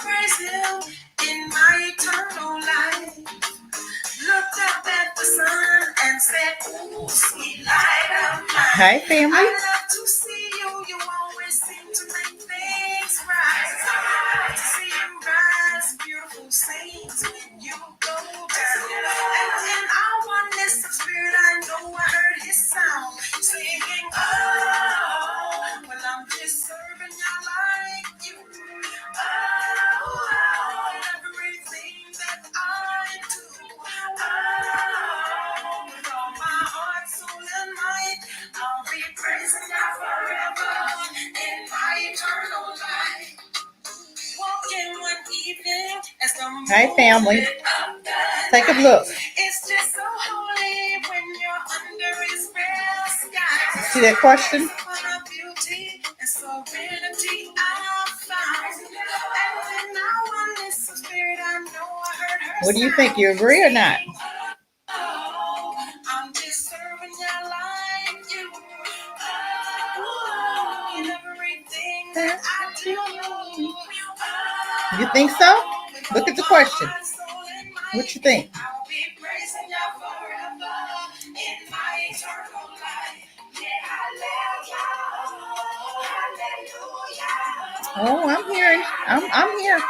praise him in my eternal life. Looked up at the sun and said, ooh, sweet light of mine. Hi, family. I love to see you. You always seem to make things right. I love to see you rise, beautiful saints, when you go down. And in our oneness of spirit, I know I heard his sound singing, oh, well, I'm just serving you like you. Oh, everything that I do. Oh, with all my heart, soul, and might, I'll be praising you forever in my eternal life. Walking one evening as the moon. Hi, family. Take a look. It's just so holy when you're under his red sky. See that question? Beauty and serenity I found. And when I oneness of spirit, I know I heard her. What do you think? You agree or not? Oh, I'm just serving you like you. Oh, in everything that I do. You think so? Look at the question. What you think? I'll be praising you forever in my eternal life. Yeah, hallelujah. Oh, I'm hearing. I'm here.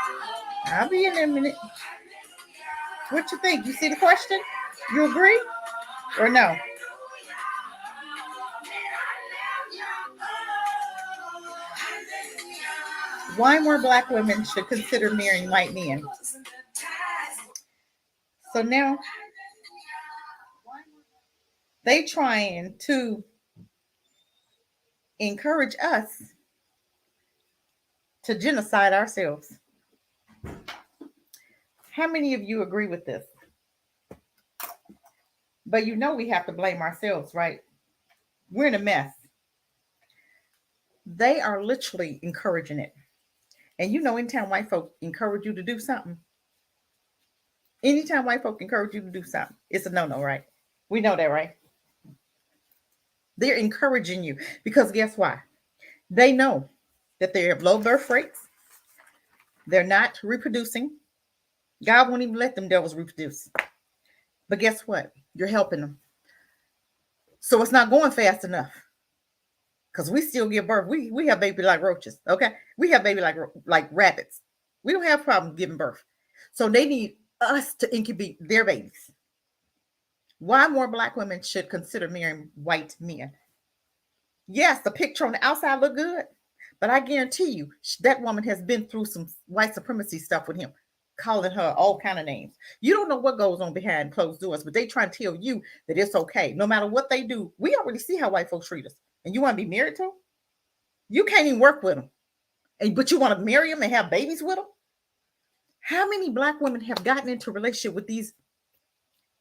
I'll be in a minute. What you think? You see the question? You agree or no? Why more black women should consider marrying white men? So now they trying to encourage us to genocide ourselves. How many of you agree with this? But you know we have to blame ourselves, right? We're in a mess. They are literally encouraging it. And you know, anytime white folk encourage you to do something, it's a no-no, right? We know that, right? They're encouraging you because guess why? They know that they have low birth rates. They're not reproducing. God won't even let them devils reproduce. But guess what? You're helping them. So it's not going fast enough. Because we still give birth. We have baby like roaches, okay? We have baby like rabbits. We don't have problems giving birth. So they need us to incubate their babies. Why more black women should consider marrying white men? Yes, the picture on the outside look good, but I guarantee you that woman has been through some white supremacy stuff with him, calling her all kind of names. You don't know what goes on behind closed doors, but they try to tell you that it's okay. No matter what they do, we already see how white folks treat us. And you want to be married to them? You can't even work with them. But you want to marry them and have babies with them? How many black women have gotten into a relationship with these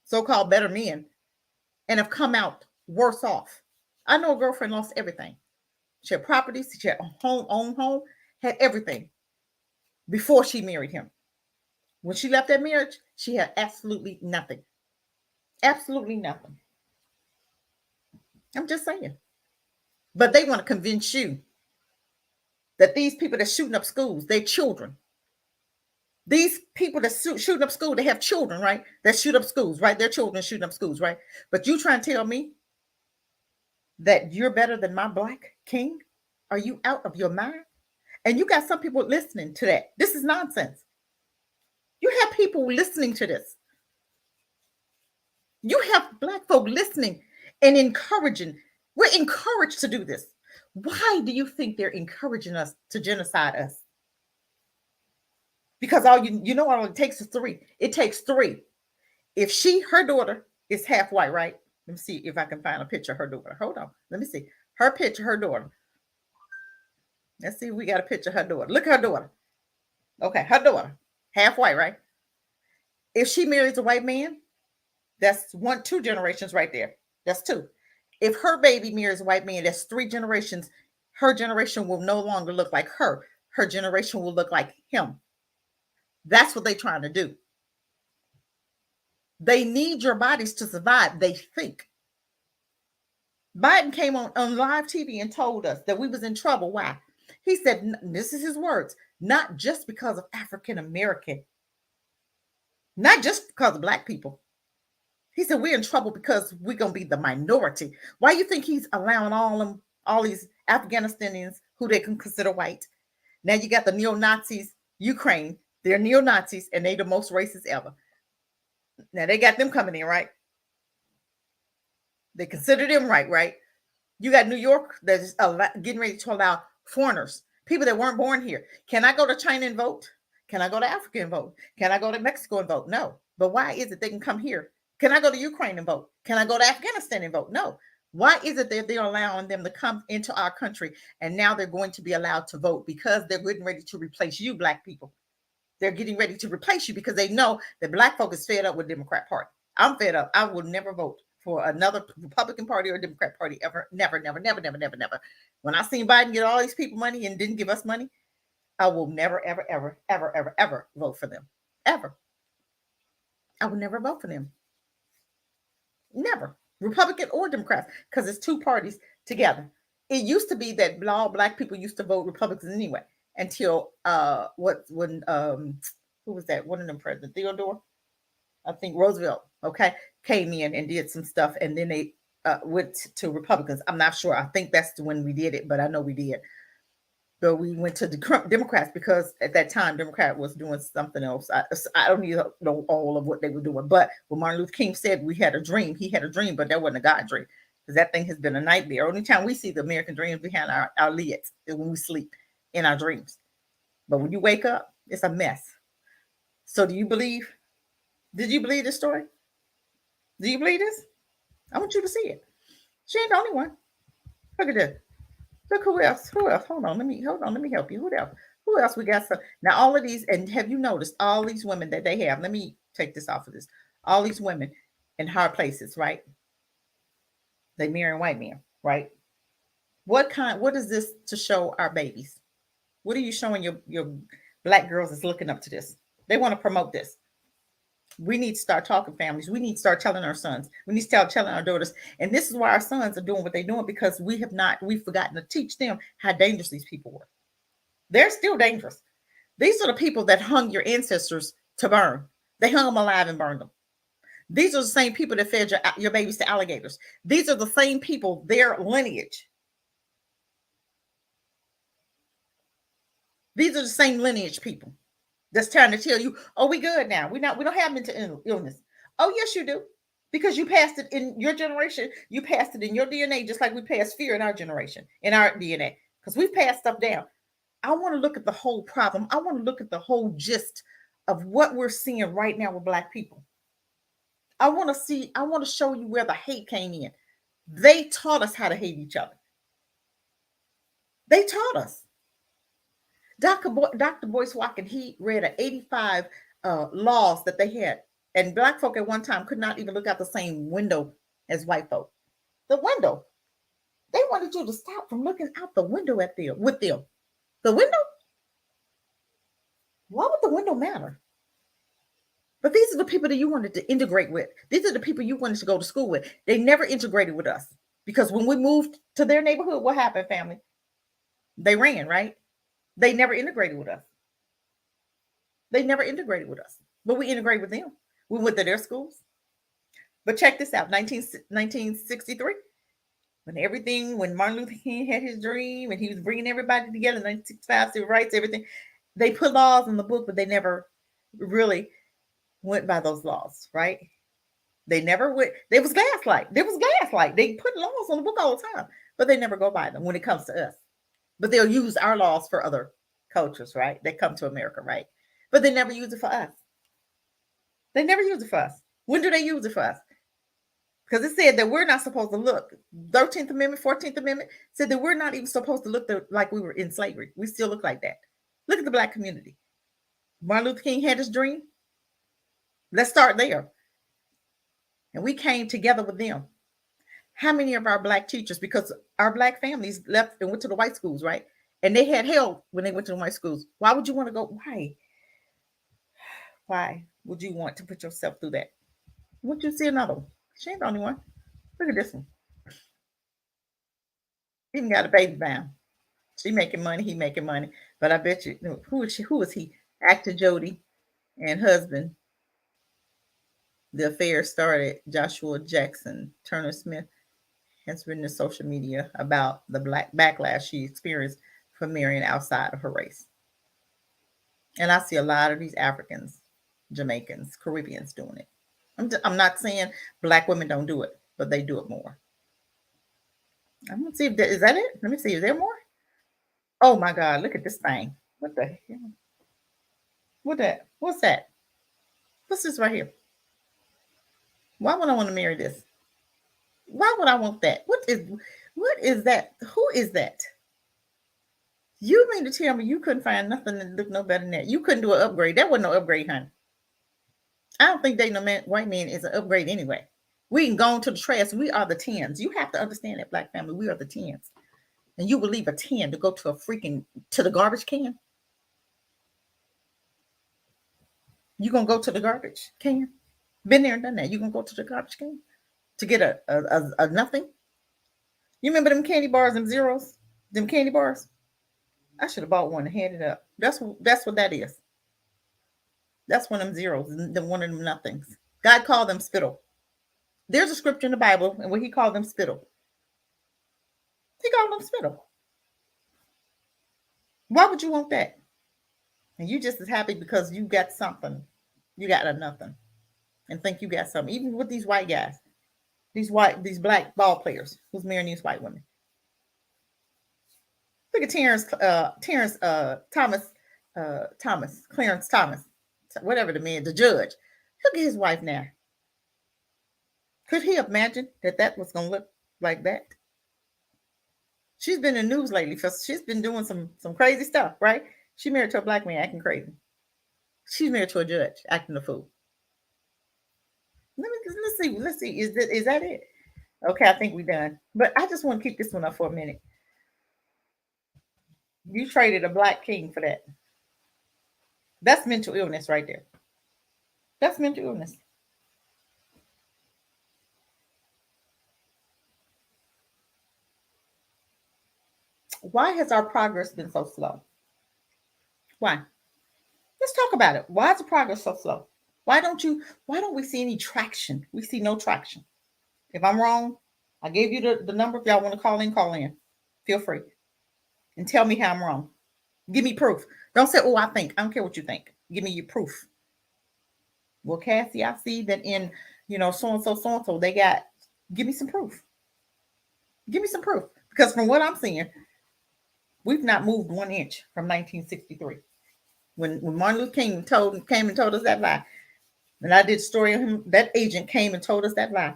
so-called better men and have come out worse off? I know a girlfriend lost everything. She had properties, she had own home, had everything before she married him. When she left that marriage, she had absolutely nothing. Absolutely nothing. I'm just saying. But they want to convince you that these people that shooting up schools, they're children. These people that shooting up schools, they have children, right? That shoot up schools, right? Their children shooting up schools, right? But you trying to tell me that you're better than my black king? Are you out of your mind? And you got some people listening to that. This is nonsense. You have people listening to this. You have black folk listening and encouraging. We're encouraged to do this. Why do you think they're encouraging us to genocide us? Because all all it takes is three. It takes three. If her daughter is half white, right? Let me see if I can find a picture of her daughter. Hold on. Let me see. Her picture, her daughter. Let's see if we got a picture of her daughter. Look at her daughter. Okay, her daughter. Half white, right? If she marries a white man, that's two generations right there. That's two. If her baby marries a white man, that's three generations. Her generation will no longer look like her. Her generation will look like him. That's what they're trying to do. They need your bodies to survive, they think. Biden came on live TV and told us that we was in trouble. Why? He said, this is his words, not just because of African American, not just because of black people. He said we're in trouble because we're gonna be the minority. Why you think he's allowing all these Afghanistanians who they can consider white? Now you got the neo Nazis, Ukraine. They're neo Nazis and they the most racist ever. Now they got them coming in, right? They consider them right, right? You got New York that's getting ready to allow foreigners, people that weren't born here. Can I go to China and vote? Can I go to Africa and vote? Can I go to Mexico and vote? No. But why is it they can come here? Can I go to Ukraine and vote? Can I go to Afghanistan and vote? No. Why is it that they're allowing them to come into our country and now they're going to be allowed to vote? Because they're getting ready to replace you, black people. They're getting ready to replace you because they know that black folk is fed up with the Democrat Party. I'm fed up. I will never vote for another Republican Party or Democrat Party ever. Never, never, never, never, never, never. When I seen Biden get all these people money and didn't give us money, I will never, ever, ever, ever, ever, ever vote for them. Ever. I will never vote for them. Never. Republican or Democrats, because it's two parties together. It used to be that all black people used to vote Republicans anyway, until who was that? One of them president, Theodore? I think Roosevelt, okay, came in and did some stuff, and then they went to Republicans. I'm not sure. I think that's when we did it, but I know we did. But we went to the Democrats because at that time, Democrat was doing something else. I don't even know all of what they were doing. But when Martin Luther King said we had a dream, he had a dream, but that wasn't a God dream because that thing has been a nightmare. Only time we see the American dream behind our lids is when we sleep in our dreams. But when you wake up, it's a mess. So do you believe? Did you believe this story? Do you believe this? I want you to see it. She ain't the only one. Look at this. Look who else? Who else? Hold on. Let me help you. Who else? Who else we got? Some now. All of these, and have you noticed all these women that they have? Let me take this off of this. All these women in high places, right? They marrying white men, right? What is this to show our babies? What are you showing your black girls that's looking up to this? They want to promote this. We need to start talking families. We need to start telling our sons. We need to start telling our daughters. And this is why our sons are doing what they're doing, because we've forgotten to teach them how dangerous these people were. They're still dangerous. These are the people that hung your ancestors to burn. They hung them alive and burned them. These are the same people that fed your babies to alligators. These are the same people, their lineage. These are the same lineage people that's trying to tell you, oh, we good now. We don't have mental illness. Oh, yes, you do. Because you passed it in your generation. You passed it in your DNA, just like we passed fear in our generation, in our DNA. Because we've passed stuff down. I want to look at the whole problem. I want to look at the whole gist of what we're seeing right now with black people. I want to show you where the hate came in. They taught us how to hate each other. They taught us. Dr. Boyce Watkins, he read an 85 laws that they had. And black folk at one time could not even look out the same window as white folk. The window. They wanted you to stop from looking out the window at them with them. The window? Why would the window matter? But these are the people that you wanted to integrate with. These are the people you wanted to go to school with. They never integrated with us. Because when we moved to their neighborhood, what happened, family? They ran, right? They never integrated with us. They never integrated with us. But we integrated with them. We went to their schools. But check this out. 1963, when Martin Luther King had his dream and he was bringing everybody together, 1965, civil rights, everything, they put laws in the book, but they never really went by those laws, right? They never went. There was gaslight. They put laws on the book all the time, but they never go by them when it comes to us. But they'll use our laws for other cultures, right? They come to America, right? But they never use it for us. They never use it for us. When do they use it for us? Because it said that we're not supposed to look. 13th Amendment, 14th Amendment said that we're not even supposed to look like we were in slavery. We still look like that. Look at the black community. Martin Luther King had his dream. Let's start there. And we came together with them. How many of our black teachers, because our black families left and went to the white schools, right? And they had hell when they went to the white schools. Why would you want to go? Why would you want to put yourself through that? Would you see another one? She ain't the only one. Look at this one. Even got a baby bound. She making money, he making money. But I bet you, who is she? Who is he? Actor Jody and husband. The affair started. Joshua Jackson Turner Smith has written to social media about the black backlash she experienced for marrying outside of her race. And I see a lot of these Africans, Jamaicans, Caribbeans doing it. I'm not saying black women don't do it, but they do it more. I'm gonna see if is that it. Let me see. Is there more? Oh my God! Look at this thing. What the hell? What that? What's that? What's this right here? Why would I want to marry this? Why would I want that? What is that? Who is that? You mean to tell me you couldn't find nothing that looked no better than that? You couldn't do an upgrade. That wasn't no upgrade, honey. I don't think dating a white man is an upgrade anyway. We can go to the trash. We are the tens. You have to understand that, black family. We are the tens. And you will leave a 10 to go to a freaking to the garbage can. You gonna go to the garbage can? Been there and done that. You gonna go to the garbage can to get a nothing? You remember them candy bars, them zeros, them candy bars? I should have bought one and handed it up. That's what that is. That's one of them zeros, one of them nothings. God called them spittle. There's a scripture in the Bible, and what He called them spittle. He called them spittle. Why would you want that? And you just as happy because you got something. You got a nothing. And think you got something. Even with these white guys, these black ball players who's marrying these white women. Look at Terrence Clarence Thomas, whatever the man, the judge. Look at his wife now. Could he imagine that was going to look like that? She's been in the news lately because she's been doing some crazy stuff, right? She married to a black man acting crazy. She's married to a judge acting a fool. Let's see. Is that it? Okay, I think we're done. But I just want to keep this one up for a minute. You traded a black king for that. That's mental illness right there. That's mental illness. Why has our progress been so slow? Why? Let's talk about it. Why is the progress so slow? Why don't we see any traction? We see no traction. If I'm wrong, I gave you the number. If y'all want to call in. Feel free. And tell me how I'm wrong. Give me proof. Don't say, oh, I think. I don't care what you think. Give me your proof. Well, Cassie, I see that in, so-and-so, they got, give me some proof. Give me some proof. Because from what I'm seeing, we've not moved 1 inch from 1963. When Martin Luther King came and told us that lie, and I did a story of him, that agent came and told us that lie.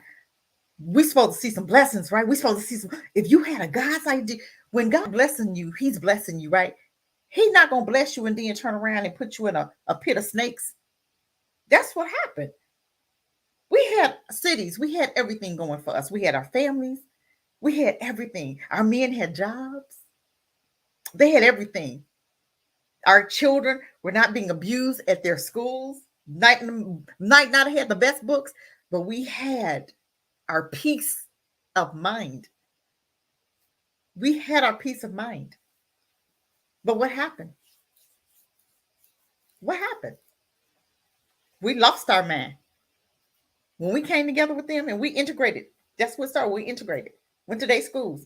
We're supposed to see some blessings, right? We're supposed to see some, if you had a God's idea, when God blessing you, He's blessing you, right? He's not going to bless you and then turn around and put you in a pit of snakes. That's what happened. We had cities. We had everything going for us. We had our families. We had everything. Our men had jobs. They had everything. Our children were not being abused at their schools. Might not have had the best books, but we had our peace of mind. We had our peace of mind. But what happened? What happened? We lost our mind. When we came together with them and we integrated, that's what started. We integrated. Went to their schools.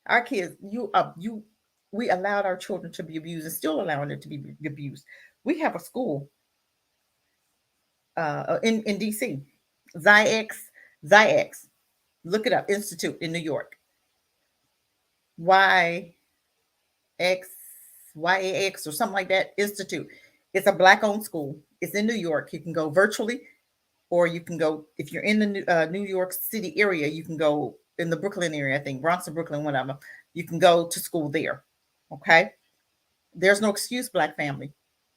Our kids, we allowed our children to be abused and still allowing them to be abused. We have a school in DC, ZIX. Look it up, Institute in New York. YAX or something like that, Institute. It's a black-owned school. It's in New York. You can go virtually, or you can go, if you're in the New York City area, you can go in the Brooklyn area, I think, Bronx or Brooklyn, whatever. You can go to school there, okay? There's no excuse, black family.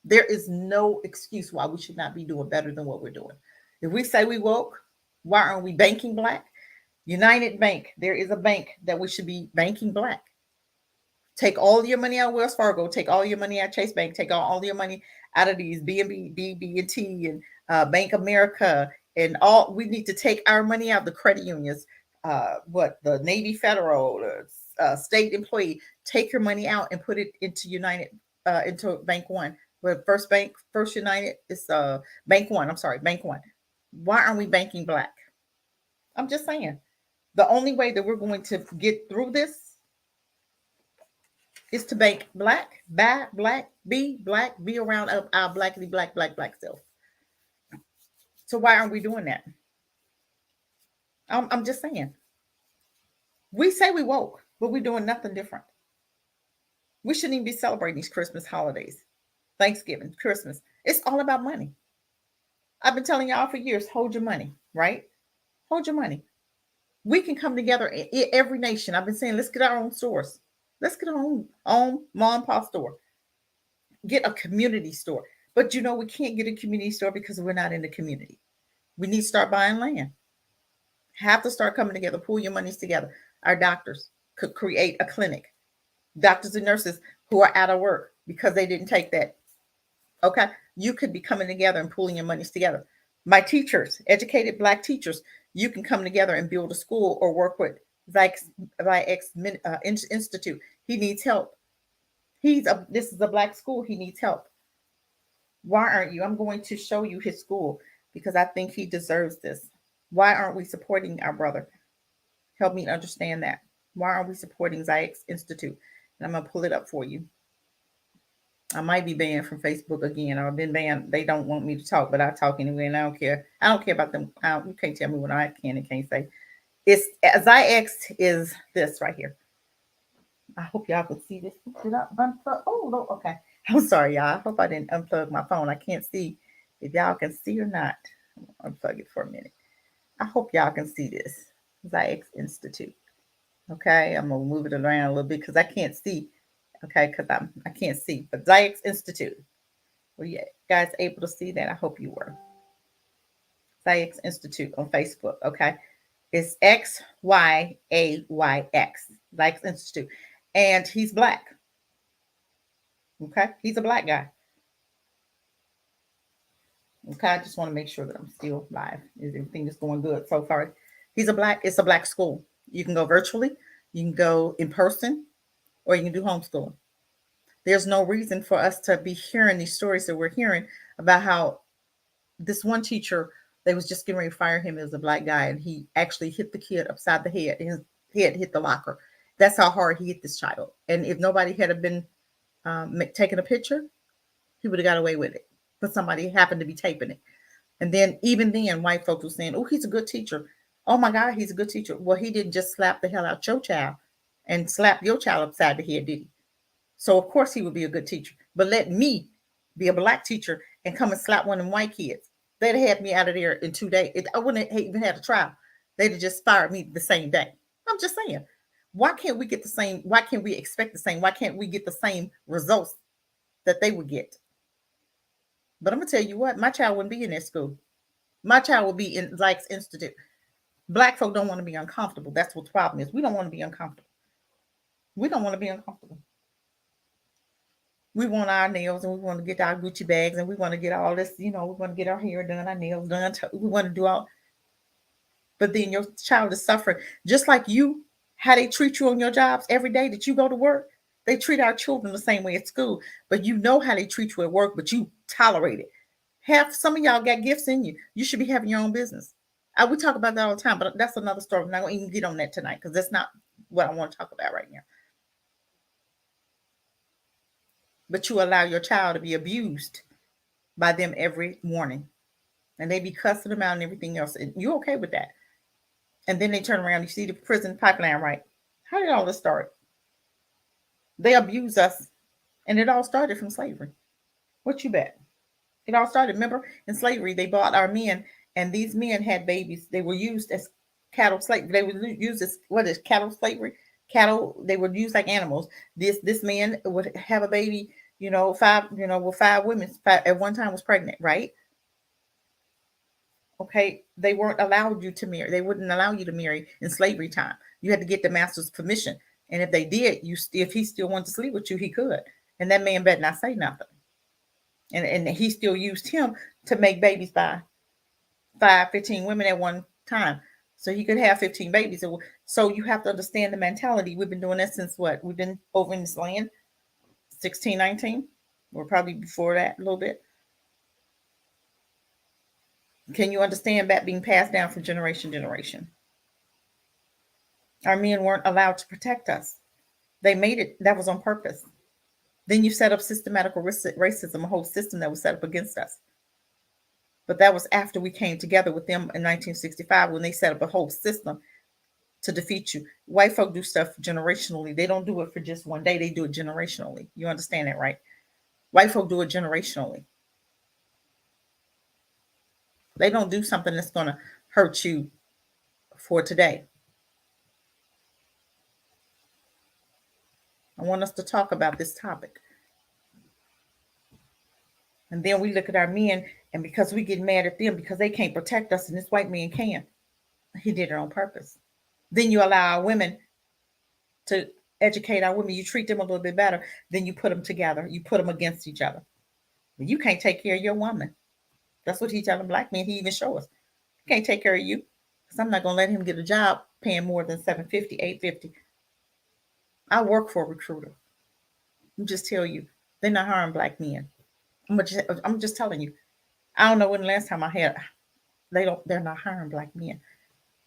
There is no excuse why we should not be doing better than what we're doing. If we say we woke, why aren't we banking black? United Bank, there is a bank that we should be banking black. Take all your money out of Wells Fargo, take all your money out of Chase Bank, take all your money out of these BB&T and Bank America and all. We need to take our money out of the credit unions, the Navy Federal, state employee, take your money out and put it into United, into Bank One. With First Bank, First United is Bank One. I'm sorry, Bank One. Why aren't we banking black? I'm just saying. The only way that we're going to get through this is to bank black, buy black, be around our blackity black self. So why aren't we doing that? I'm just saying. We say we woke, but we're doing nothing different. We shouldn't even be celebrating these Christmas holidays, Thanksgiving, Christmas. It's all about money. I've been telling y'all for years, hold your money, right? Hold your money. We can come together in every nation. I've been saying, let's get our own stores. Let's get our own mom and pop store. Get a community store. But we can't get a community store because we're not in the community. We need to start buying land. Have to start coming together, pull your monies together. Our doctors could create a clinic. Doctors and nurses who are out of work because they didn't take that. Okay. You could be coming together and pulling your monies together. My teachers, educated black teachers, you can come together and build a school or work with Zyx Institute. He needs help. This is a black school. He needs help. Why aren't you? I'm going to show you his school because I think he deserves this. Why aren't we supporting our brother? Help me understand that. Why aren't we supporting Zyx Institute? And I'm going to pull it up for you. I might be banned from Facebook again, or I've been banned. They don't want me to talk, but I talk anyway, and I don't care. I don't care about them. You can't tell me what I can and can't say. It's Zyx is this right here. I hope y'all can see this. Did I unplug? Oh, no, okay. I'm sorry, y'all. I hope I didn't unplug my phone. I can't see if y'all can see or not. Unplug it for a minute. I hope y'all can see this. Zyx Institute. Okay, I'm gonna move it around a little bit because I can't see. Okay, because I can't see. But Zyx Institute. Were you guys able to see that? I hope you were. Zyx Institute on Facebook. Okay, it's XYAYX. Zyx Institute, and he's black. Okay, he's a black guy. Okay, I just want to make sure that I'm still live. Everything is going good so far. It's a black school. You can go virtually, you can go in person, or you can do homeschooling. There's no reason for us to be hearing these stories that we're hearing about how this one teacher, they was just getting ready to fire him as a black guy, and he actually hit the kid upside the head. His head hit the locker. That's how hard he hit this child. And if nobody had been taking a picture, he would have got away with it. But somebody happened to be taping it. And then even then, white folks were saying, "Oh, he's a good teacher. Oh my God, he's a good teacher." Well, he didn't just slap the hell out your child and slap your child upside the head, did he? So of course he would be a good teacher. But let me be a black teacher and come and slap one of them white kids. They'd have had me out of there in 2 days. I wouldn't have even had a trial. They'd have just fired me the same day. I'm just saying. Why can't we get the same? Why can't we expect the same? Why can't we get the same results that they would get? But I'm gonna tell you what, my child wouldn't be in that school. My child would be in Zyx Institute. Black folk don't want to be uncomfortable. That's what the problem is. We don't want to be uncomfortable. We don't want to be uncomfortable. We want our nails and we want to get our Gucci bags and we want to get all this, we want to get our hair done, our nails done. We want to do all. But then your child is suffering. Just like you, how they treat you on your jobs every day that you go to work. They treat our children the same way at school. But you know how they treat you at work, but you tolerate it. Some of y'all got gifts in you. You should be having your own business. We talk about that all the time, but that's another story. I'm not going to even get on that tonight because that's not what I want to talk about right now. But you allow your child to be abused by them every morning. And they be cussing them out and everything else. And you okay with that? And then they turn around, you see the prison pipeline, right? How did all this start? They abuse us. And it all started from slavery. What you bet? It all started, remember, in slavery, they bought our men, and these men had babies. They were used as cattle slavery. They were used as, what is cattle slavery? Cattle, they were used like animals. This man would have a baby, five, with five women at one time was pregnant, right? Okay, they weren't allowed you to marry. They wouldn't allow you to marry in slavery time. You had to get the master's permission. And if they did, if he still wanted to sleep with you, he could. And that man better not say nothing. And he still used him to make babies by 15 women at one time. So he could have 15 babies. So you have to understand the mentality. We've been doing that since what? We've been over in this land 1619, or probably before that a little bit. Can you understand that being passed down from generation to generation? Our men weren't allowed to protect us. They made it. That was on purpose. Then you set up systematic racism, a whole system that was set up against us. But that was after we came together with them in 1965 when they set up a whole system to defeat you. White folk do stuff generationally. They don't do it for just one day. They do it generationally. You understand that, right? White folk do it generationally. They don't do something that's going to hurt you for today. I want us to talk about this topic. And then we look at our men, and because we get mad at them because they can't protect us and this white man can, he did it on purpose. Then you allow our women to educate our women. You treat them a little bit better. Then you put them together. You put them against each other. You can't take care of your woman. That's what he telling black men. He even show us. He can't take care of you because I'm not going to let him get a job paying more than $750, $850. I work for a recruiter. I'm just tell you, they're not hiring black men. I'm just telling you. I don't know when the last time I had. They're not hiring black men.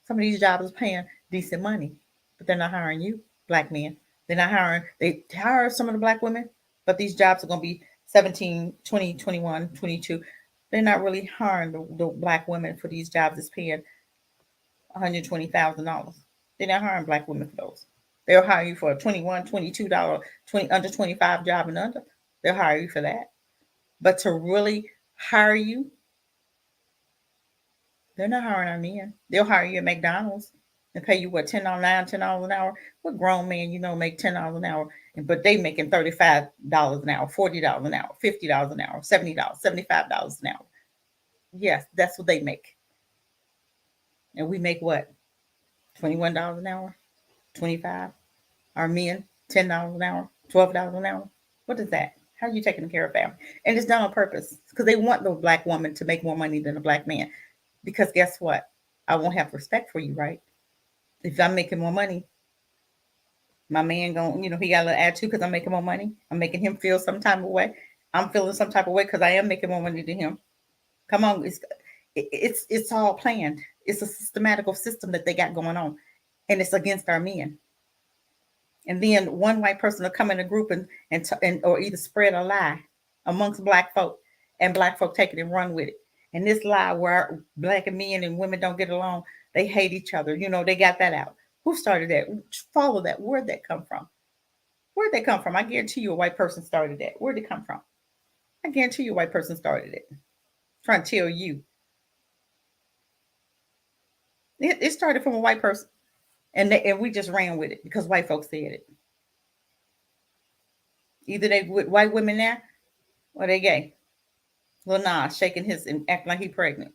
Some of these jobs is paying decent money, but they're not hiring you, black men. They're not hiring. They hire some of the black women, but these jobs are going to be 17, 20, 21, 22. They're not really hiring the black women for these jobs that's paying $120,000. They're not hiring black women for those. They'll hire you for a $21, $22, 20 under 25 job and under. They'll hire you for that. But to really hire you, they're not hiring our men. They'll hire you at McDonald's and pay you what, $10 an hour, $10 an hour. What grown man make $10 an hour, but they making $35 an hour, $40 an hour, $50 an hour, $70, $75 an hour. Yes, that's what they make. And we make what? $21 an hour, 25. Our men, $10 an hour, $12 an hour. What is that? How are you taking care of family? And it's done on purpose because they want the black woman to make more money than the black man. Because guess what? I won't have respect for you, right? If I'm making more money, my man he got a little attitude because I'm making more money. I'm making him feel some type of way. I'm feeling some type of way because I am making more money than him. Come on, it's all planned. It's a systematical system that they got going on, and it's against our men. And then one white person will come in a group and or either spread a lie amongst black folk, and black folk take it and run with it. And this lie where black men and women don't get along, they hate each other. They got that out. Who started that? Follow that. Where'd that come from? Where'd they come from? I guarantee you a white person started that. Where'd it come from? I guarantee you a white person started it. Trying to tell you. It started from a white person. And we just ran with it because white folks said it. Either they with white women now or they gay. Lil Nas shaking his and acting like he pregnant.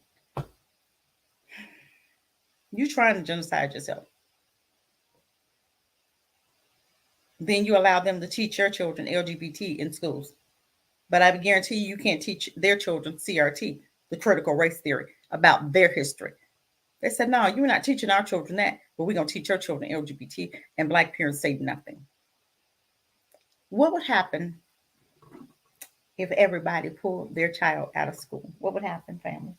You trying to genocide yourself. Then you allow them to teach your children LGBT in schools. But I guarantee you can't teach their children CRT, the critical race theory, about their history. They said, no, you're not teaching our children that, but we're going to teach your children LGBT, and black parents say nothing. What would happen if everybody pulled their child out of school? What would happen, family?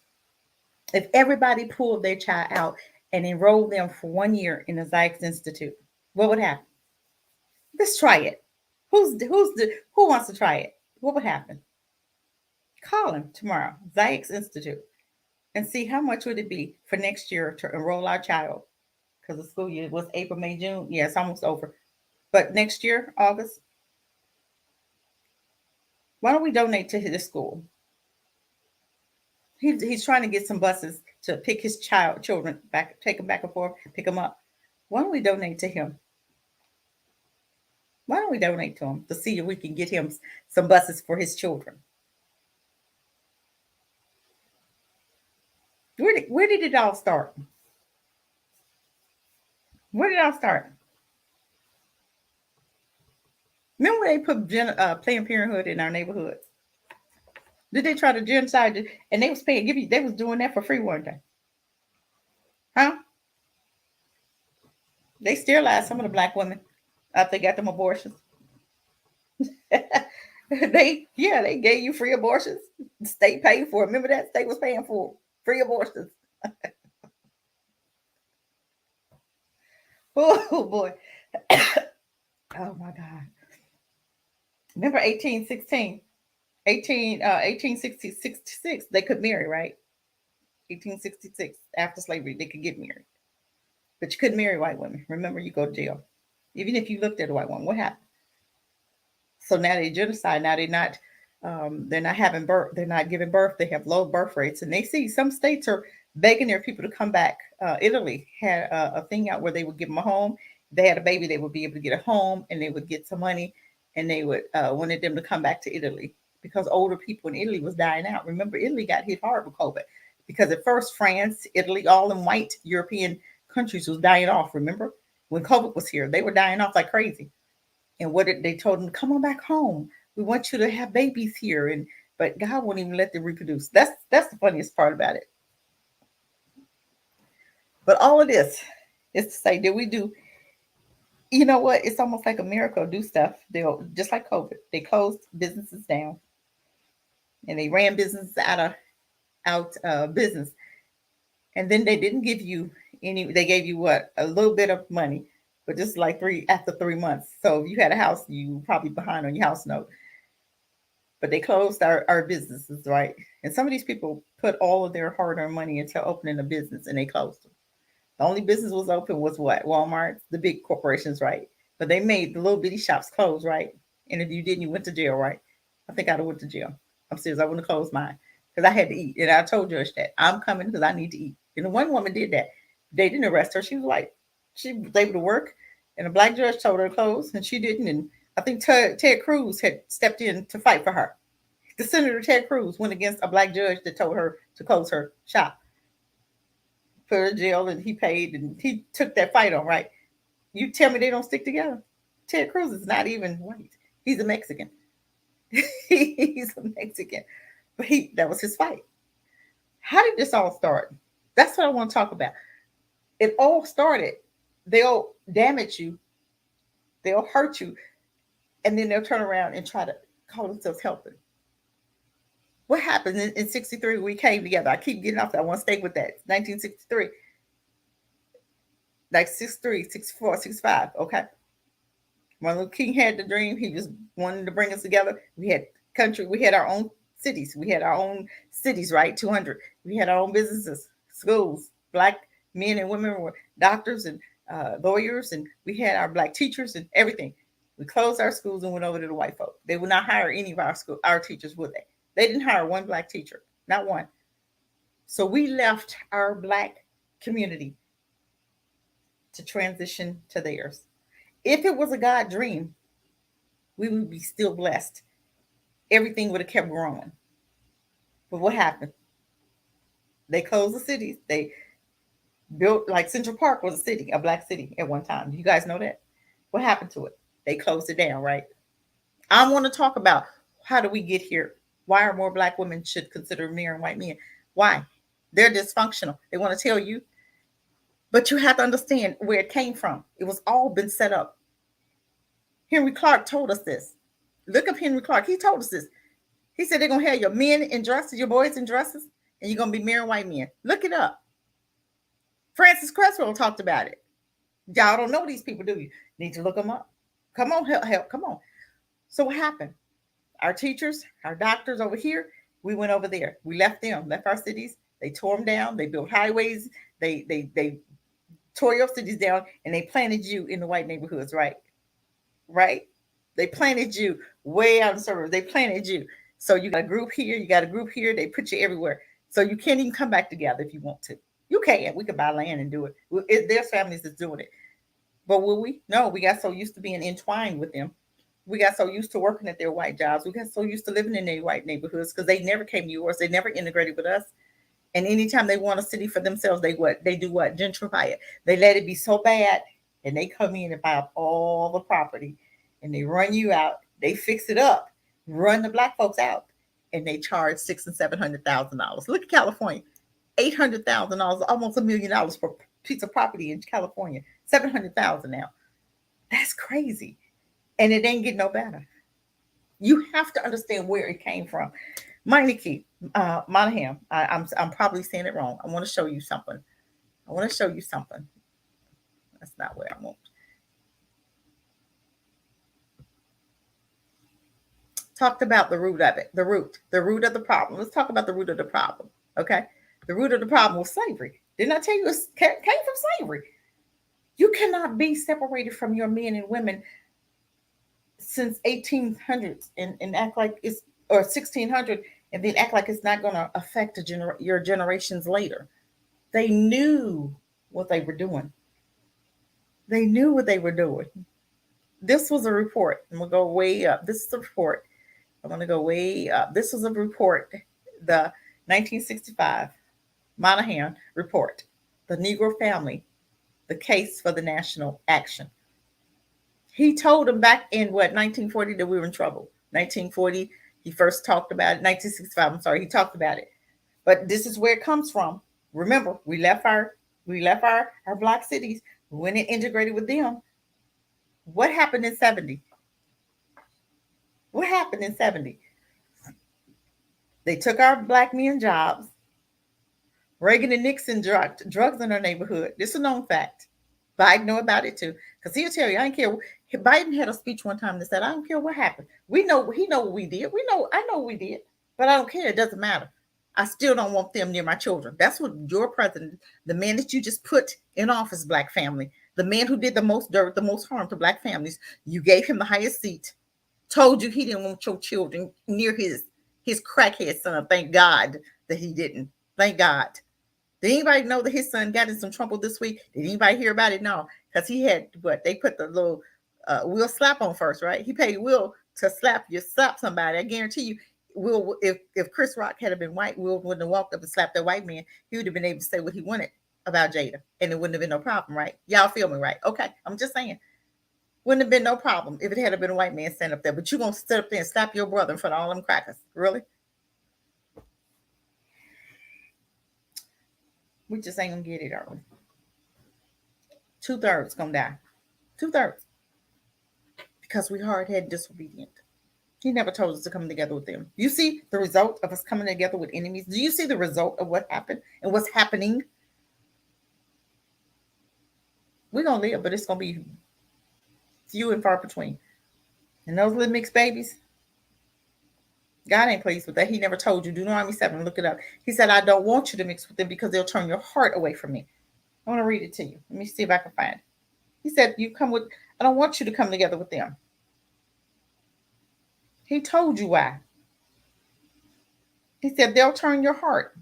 If everybody pulled their child out and enrolled them for 1 year in the Zykes Institute, what would happen? Let's try it. Who wants to try it? What would happen? Call him tomorrow, Zykes Institute, and see how much would it be for next year to enroll our child. Because the school year was April, May, June. Yeah, it's almost over. But next year, August, why don't we donate to his school? He's trying to get some buses to pick his children back, take them back and forth, pick them up. Why don't we donate to him? Why don't we donate to him to see if we can get him some buses for his children? Where did it all start? Where did it all start? Remember they put Planned Parenthood in our neighborhood? Did they try to genocide? And they was paying, they was doing that for free one day. Huh? They sterilized some of the black women after they got them abortions. They gave you free abortions. The state paid for it. Remember that state was paying for free abortions. Oh boy. Oh my God. Remember 1816? 1866, they could marry, right? 1866, after slavery, they could get married. But you couldn't marry white women. Remember, you go to jail. Even if you looked at a white woman, what happened? So now they genocide. Now they're not having birth. They're not giving birth. They have low birth rates, and they see some states are begging their people to come back. Italy had a thing out where they would give them a home. If they had a baby, they would be able to get a home, and they would get some money, and they would wanted them to come back to Italy because older people in Italy was dying out. Remember, Italy got hit hard with COVID because at first France, Italy, all in white European countries was dying off. Remember when COVID was here, they were dying off like crazy. And what did they told them? Come on back home. We want you to have babies here. And but God won't even let them reproduce. That's the funniest part about it. But all of this is to say that we do. You know what? It's almost like America do stuff. They'll just like COVID. They closed businesses down and they ran businesses out business. And then they didn't give you any. They gave you what, a little bit of money, but just like three after 3 months. So if you had a house, you were probably behind on your house note. But they closed our businesses, right? And some of these people put all of their hard-earned money into opening a business, and they closed them. The only business was open was what? Walmart, the big corporations, right? But they made the little bitty shops close, right? And if you didn't, you went to jail, right? I think I'd have went to jail. I'm serious. I wouldn't have closed mine because I had to eat, and I told Judge that I'm coming because I need to eat. And the one woman did that. They didn't arrest her. She was like, she was able to work, and a black judge told her to close, and she didn't. And I think Ted Cruz had stepped in to fight for her. The Senator Ted Cruz went against a black judge that told her to close her shop, put her in jail, and he paid, and he took that fight on, right? You tell me they don't stick together? Ted Cruz is not even white. He's a Mexican. He's a Mexican. But that was his fight. How did this all start? That's what I want to talk about. It all started. They'll damage you, they'll hurt you, and then they'll turn around and try to call themselves helping. What happened in 63? We came together. I keep getting off that. I want to stay with that. 1963. Like 63, 64, 65. Okay. Martin Luther King had the dream. He just wanted to bring us together. We had country. We had our own cities. We had our own cities, right? 200. We had our own businesses, schools. Black men and women were doctors and lawyers, and we had our black teachers and everything. We closed our schools and went over to the white folk. They would not hire any of our teachers, would they? They didn't hire one black teacher, not one. So we left our black community to transition to theirs. If it was a God dream, we would be still blessed. Everything would have kept growing. But what happened? They closed the cities. They built, like Central Park was a city, a black city at one time. You guys know that? What happened to it? They closed it down, right? I want to talk about how do we get here? Why are more black women should consider marrying white men? Why? They're dysfunctional. They want to tell you, but you have to understand where it came from. It was all been set up. Henry Clark told us this. Look up Henry Clark. He told us this. He said they're going to have your men in dresses, your boys in dresses, and you're going to be marrying white men. Look it up. Francis Cresswell talked about it. Y'all don't know these people, do you? Need to look them up. Come on, help. Come on. So what happened? Our teachers, our doctors over here, we went over there. We left them, left our cities. They tore them down. They built highways. They tore your cities down, and they planted you in the white neighborhoods, right? Right? They planted you way out in the suburbs. They planted you. So you got a group here, you got a group here. They put you everywhere. So you can't even come back together if you want to. You can. We could buy land and do it. There's families that's doing it. But will we? No, we got so used to being entwined with them. We got so used to working at their white jobs. We got so used to living in their white neighborhoods because they never came to yours. They never integrated with us. And anytime they want a city for themselves, they do what? Gentrify it. They let it be so bad, and they come in and buy up all the property, and they run you out. They fix it up, run the black folks out, and they charge $600,000 and $700,000. Look at California, $800,000, almost $1 million for a piece of property in California. 700,000 now. That's crazy. And it ain't getting no better. You have to understand where it came from. Meineke, Monahan, I'm probably saying it wrong. I want to show you something. I want to show you something. That's not where I want. Talked about the root of it, the root of the problem. Let's talk about the root of the problem. Okay. The root of the problem was slavery. Didn't I tell you it came from slavery? You cannot be separated from your men and women since 1800s and act like it's, or 1600, and then act like it's not going to affect your generations later. They knew what they were doing. They knew what they were doing. This was a report. I'm going to go way up. This is a report. I'm going to go way up. This was a report, the 1965 Monahan report, the Negro family, the case for the national action. He told them back in what, 1940, that we were in trouble. 1940, he first talked about it. 1965, I'm sorry, he talked about it. But this is where it comes from. Remember, we left our black cities, we went and integrated with them. What happened in 70? What happened in 70? They took our black men jobs. Reagan and Nixon drugs in our neighborhood. This is a known fact. Biden know about it too, because he'll tell you, I don't care. Biden had a speech one time that said, I don't care what happened. We know, he know what we did. I know what we did, but I don't care. It doesn't matter. I still don't want them near my children. That's what your president, the man that you just put in office, black family, the man who did the most dirt, the most harm to black families, you gave him the highest seat, told you he didn't want your children near his crackhead son. Thank God that he didn't. Thank God. Did anybody know that his son got in some trouble this week? Did anybody hear about it? No, because he had what they put the little Will slap on first, right? He paid Will to slap somebody. I guarantee you, Will, if Chris Rock had been white, Will wouldn't have walked up and slapped that white man. He would have been able to say what he wanted about Jada, and it wouldn't have been no problem, right? Y'all feel me, right? Okay, I'm just saying, wouldn't have been no problem if it had been a white man standing up there. But you gonna sit up there and slap your brother in front of all them crackers, really? We just ain't gonna get it, are we? 2/3 gonna die. 2/3. Because we hard headed, disobedient. He never told us to come together with them. You see the result of us coming together with enemies? Do you see the result of what happened and what's happening? We're gonna live, but it's gonna be few and far between. And those little mixed babies, God ain't pleased with that. He never told you. Deuteronomy 7, look it up. He said, I don't want you to mix with them because they'll turn your heart away from me. I want to read it to you. Let me see if I can find it. He said, I don't want you to come together with them. He told you why. He said, they'll turn your heart.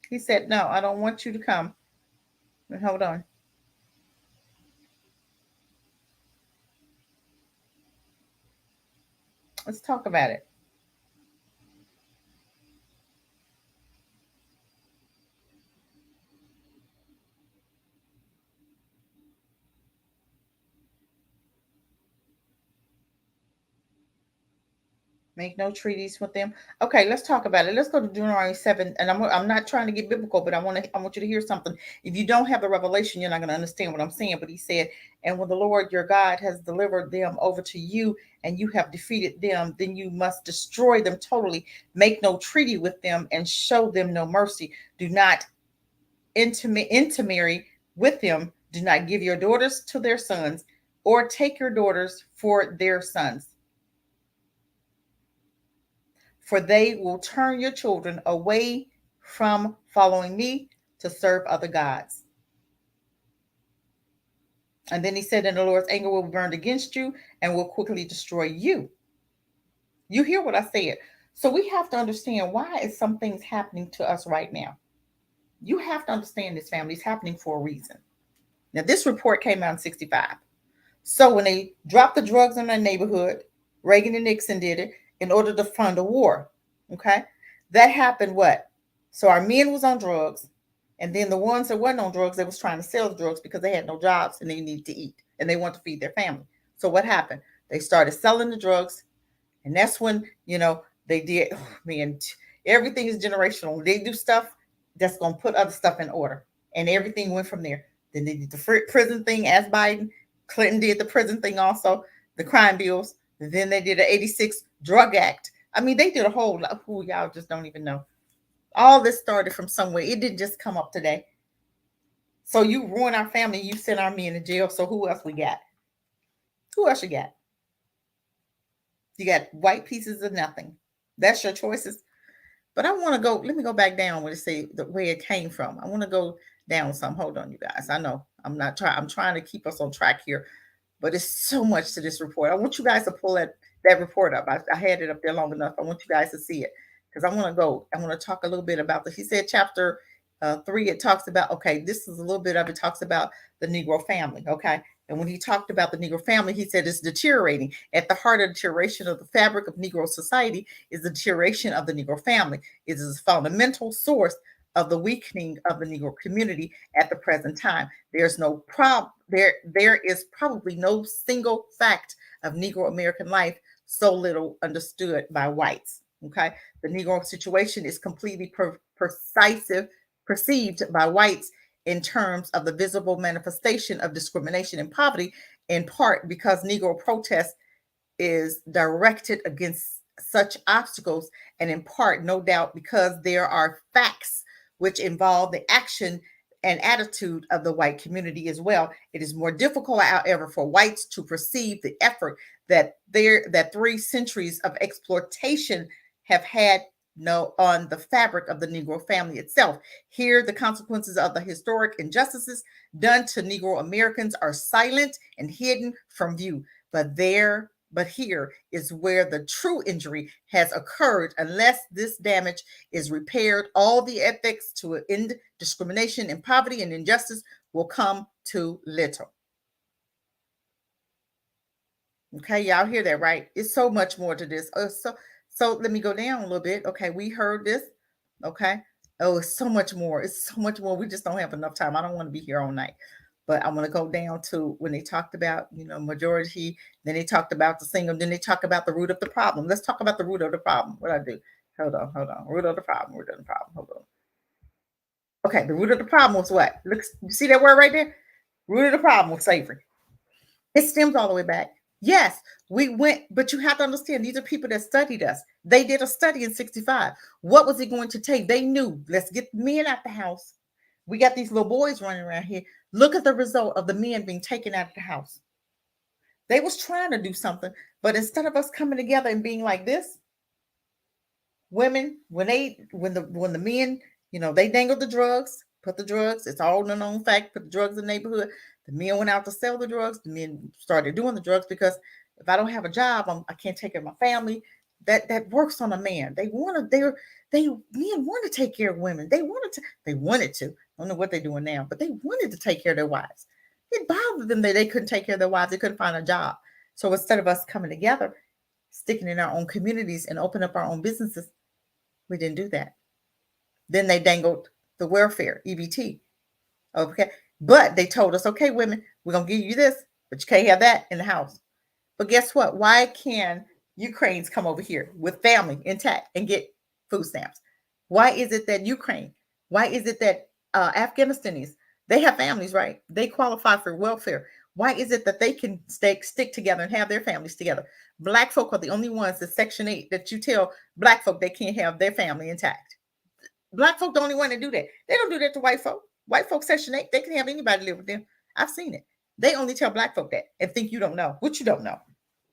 He said, no, I don't want you to come. Hold on. Let's talk about it. Make no treaties with them. Okay, let's talk about it. Let's go to Deuteronomy 7. And I'm not trying to get biblical, but I want you to hear something. If you don't have the revelation, you're not going to understand what I'm saying. But he said, and when the Lord your God has delivered them over to you and you have defeated them, then you must destroy them totally. Make no treaty with them and show them no mercy. Do not intermarry with them. Do not give your daughters to their sons or take your daughters for their sons. For they will turn your children away from following me to serve other gods. And then he said, and the Lord's anger will be burned against you and will quickly destroy you. You hear what I said? So we have to understand, why is some things happening to us right now? You have to understand this, family. It's happening for a reason. Now, this report came out in 65. So when they dropped the drugs in their neighborhood, Reagan and Nixon did it in order to fund a war. Okay. That happened what? So our men was on drugs. And then the ones that weren't on drugs, they was trying to sell drugs because they had no jobs and they needed to eat and they wanted to feed their family. So what happened? They started selling the drugs. And that's when, they did, man, Everything is generational. They do stuff that's going to put other stuff in order. And everything went from there. Then they did the prison thing as Biden. Clinton did the prison thing also, the crime bills. Then they did the 86 Drug Act. I mean, they did a whole lot. Who y'all just don't even know. All this started from somewhere. It didn't just come up today. So you ruin our family. You send our men to jail. So who else we got? Who else you got? You got white pieces of nothing. That's your choices. But I want to go. Let me go back down where it say the way it came from. I want to go down some. Hold on, you guys. I know I'm not trying. I'm trying to keep us on track here, but it's so much to this report. I want you guys to pull that report up. I had it up there long enough. I want you guys to see it because I want to go. I want to talk a little bit about this. He said chapter 3. It talks about, okay, this is a little bit of it. Talks about the Negro family. Okay. And when he talked about the Negro family, he said it's deteriorating. At the heart of the deterioration of the fabric of Negro society is the deterioration of the Negro family. It is a fundamental source of the weakening of the Negro community at the present time. There's no there is probably no single fact of Negro American life so little understood by whites. Okay, the Negro situation is completely perceived by whites in terms of the visible manifestation of discrimination and poverty, in part because Negro protest is directed against such obstacles, and in part, no doubt, because there are facts which involve the action and attitude of the white community as well. It is more difficult, however, for whites to perceive the effort that 3 centuries of exploitation have had on the fabric of the Negro family itself. Here, the consequences of the historic injustices done to Negro Americans are silent and hidden from view. But here is where the true injury has occurred. Unless this damage is repaired, all the ethics to end discrimination and poverty and injustice will come to little. Okay, y'all hear that, right? It's so much more to this. So let me go down a little bit. Okay, we heard this. Okay. Oh, it's so much more. It's so much more. We just don't have enough time. I don't want to be here all night. But I'm going to go down to when they talked about, majority. Then they talked about the single. Then they talk about the root of the problem. Let's talk about the root of the problem. What I do? Hold on. Root of the problem. Root of the problem. Hold on. Okay, the root of the problem was what? Look, you see that word right there? Root of the problem was slavery. It stems all the way back. Yes, we went, but you have to understand, these are people that studied us. They did a study in 65. What was it going to take? They knew, let's get the men out the house. We got these little boys running around here. Look at the result of the men being taken out of the house. They was trying to do something, but instead of us coming together and being like this, women, when the men, they dangled the drugs, put the drugs, it's all a known fact, put the drugs in the neighborhood. The men went out to sell the drugs. The men started doing the drugs because if I don't have a job, I can't take care of my family. That works on a man. Men want to take care of women. They wanted to. I don't know what they're doing now, but they wanted to take care of their wives. It bothered them that they couldn't take care of their wives. They couldn't find a job. So instead of us coming together, sticking in our own communities and open up our own businesses, we didn't do that. Then they dangled the welfare, EBT. Okay. But they told us, okay, women, we're going to give you this, but you can't have that in the house. But guess what? Why can Ukrainians come over here with family intact and get food stamps? Why is it that Ukraine? Why is it that Afghanistanis, they have families, right? They qualify for welfare. Why is it that they can stick together and have their families together? Black folk are the only ones that Section 8 that you tell Black folk they can't have their family intact. Black folk don't even want to do that. They don't do that to white folk. White folks Section 8, they can have anybody live with them. I've seen it. They only tell Black folk that and think you don't know. What you don't know.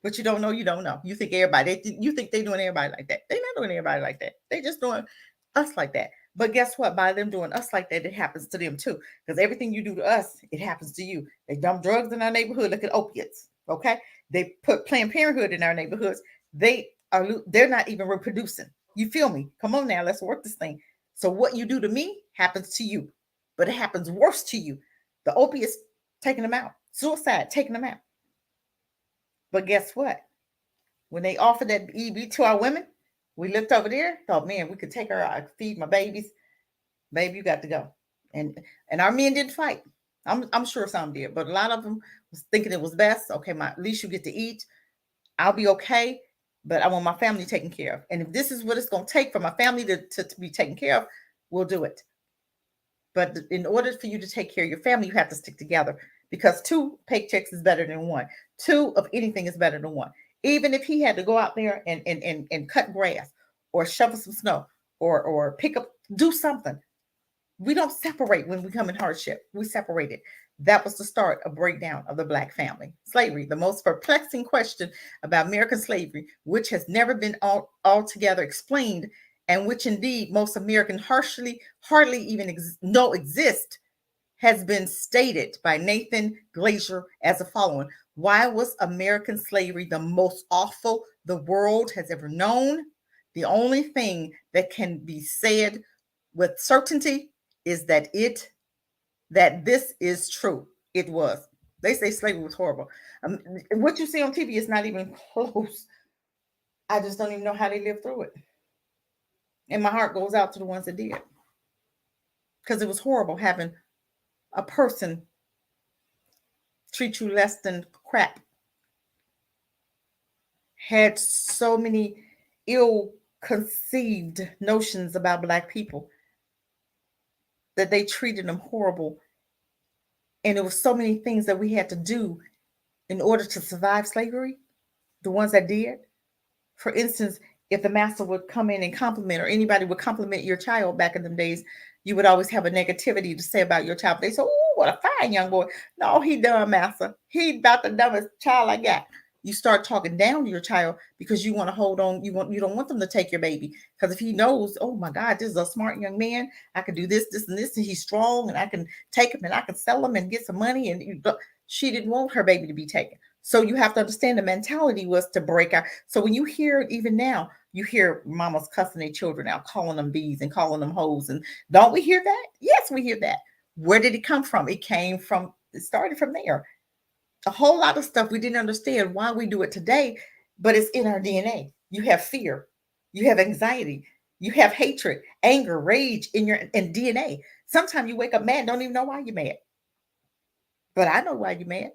What you don't know, you don't know. You think you think they're doing everybody like that. They're not doing everybody like that. They just doing us like that. But guess what? By them doing us like that, it happens to them too. Because everything you do to us, it happens to you. They dump drugs in our neighborhood. Look at opiates. Okay. They put Planned Parenthood in our neighborhoods. They're not even reproducing. You feel me? Come on now, let's work this thing. So what you do to me happens to you. But it happens worse to you. The opiates taking them out. Suicide taking them out. But guess what? When they offered that EB to our women, we looked over there, thought, man, we could take her, I could feed my babies. Baby, you got to go. And our men didn't fight. I'm sure some did, but a lot of them was thinking it was best. Okay, at least you get to eat. I'll be okay. but I want my family taken care of. And if this is what it's going to take for my family to be taken care of, we'll do it. But in order for you to take care of your family, you have to stick together, because two paychecks is better than one. Two of anything is better than one. Even if he had to go out there and cut grass or shovel some snow or pick up, do something. We don't separate when we come in hardship. We separate it. That was the start of breakdown of the black family. Slavery, the most perplexing question about American slavery, which has never been altogether explained, and which indeed most Americans hardly even know exist, has been stated by Nathan Glazer as the following. Why was American slavery the most awful the world has ever known? The only thing that can be said with certainty is that this is true. It was. They say slavery was horrible. What you see on TV is not even close. I just don't even know how they lived through it. And my heart goes out to the ones that did. Because it was horrible having a person treat you less than crap. Had so many ill-conceived notions about black people that they treated them horrible. And there was so many things that we had to do in order to survive slavery, the ones that did. For instance, if the master would come in and compliment, or anybody would compliment your child back in them days, you would always have a negativity to say about your child. They say, oh, what a fine young boy. No, he dumb, master. He about the dumbest child I got. You start talking down to your child because you want to hold on. You don't want them to take your baby. Because if he knows, oh my God, this is a smart young man. I can do this, this, and this, and he's strong, and I can take him and I can sell him and get some money. And she didn't want her baby to be taken. So you have to understand the mentality was to break out. So when you hear it even now, you hear mamas cussing their children out, calling them bees and calling them hoes. And don't we hear that? Yes, we hear that. Where did it come from? It started from there. A whole lot of stuff we didn't understand why we do it today, but it's in our DNA. You have fear, you have anxiety, you have hatred, anger, rage in DNA. Sometimes you wake up mad, don't even know why you're mad. But I know why you're mad.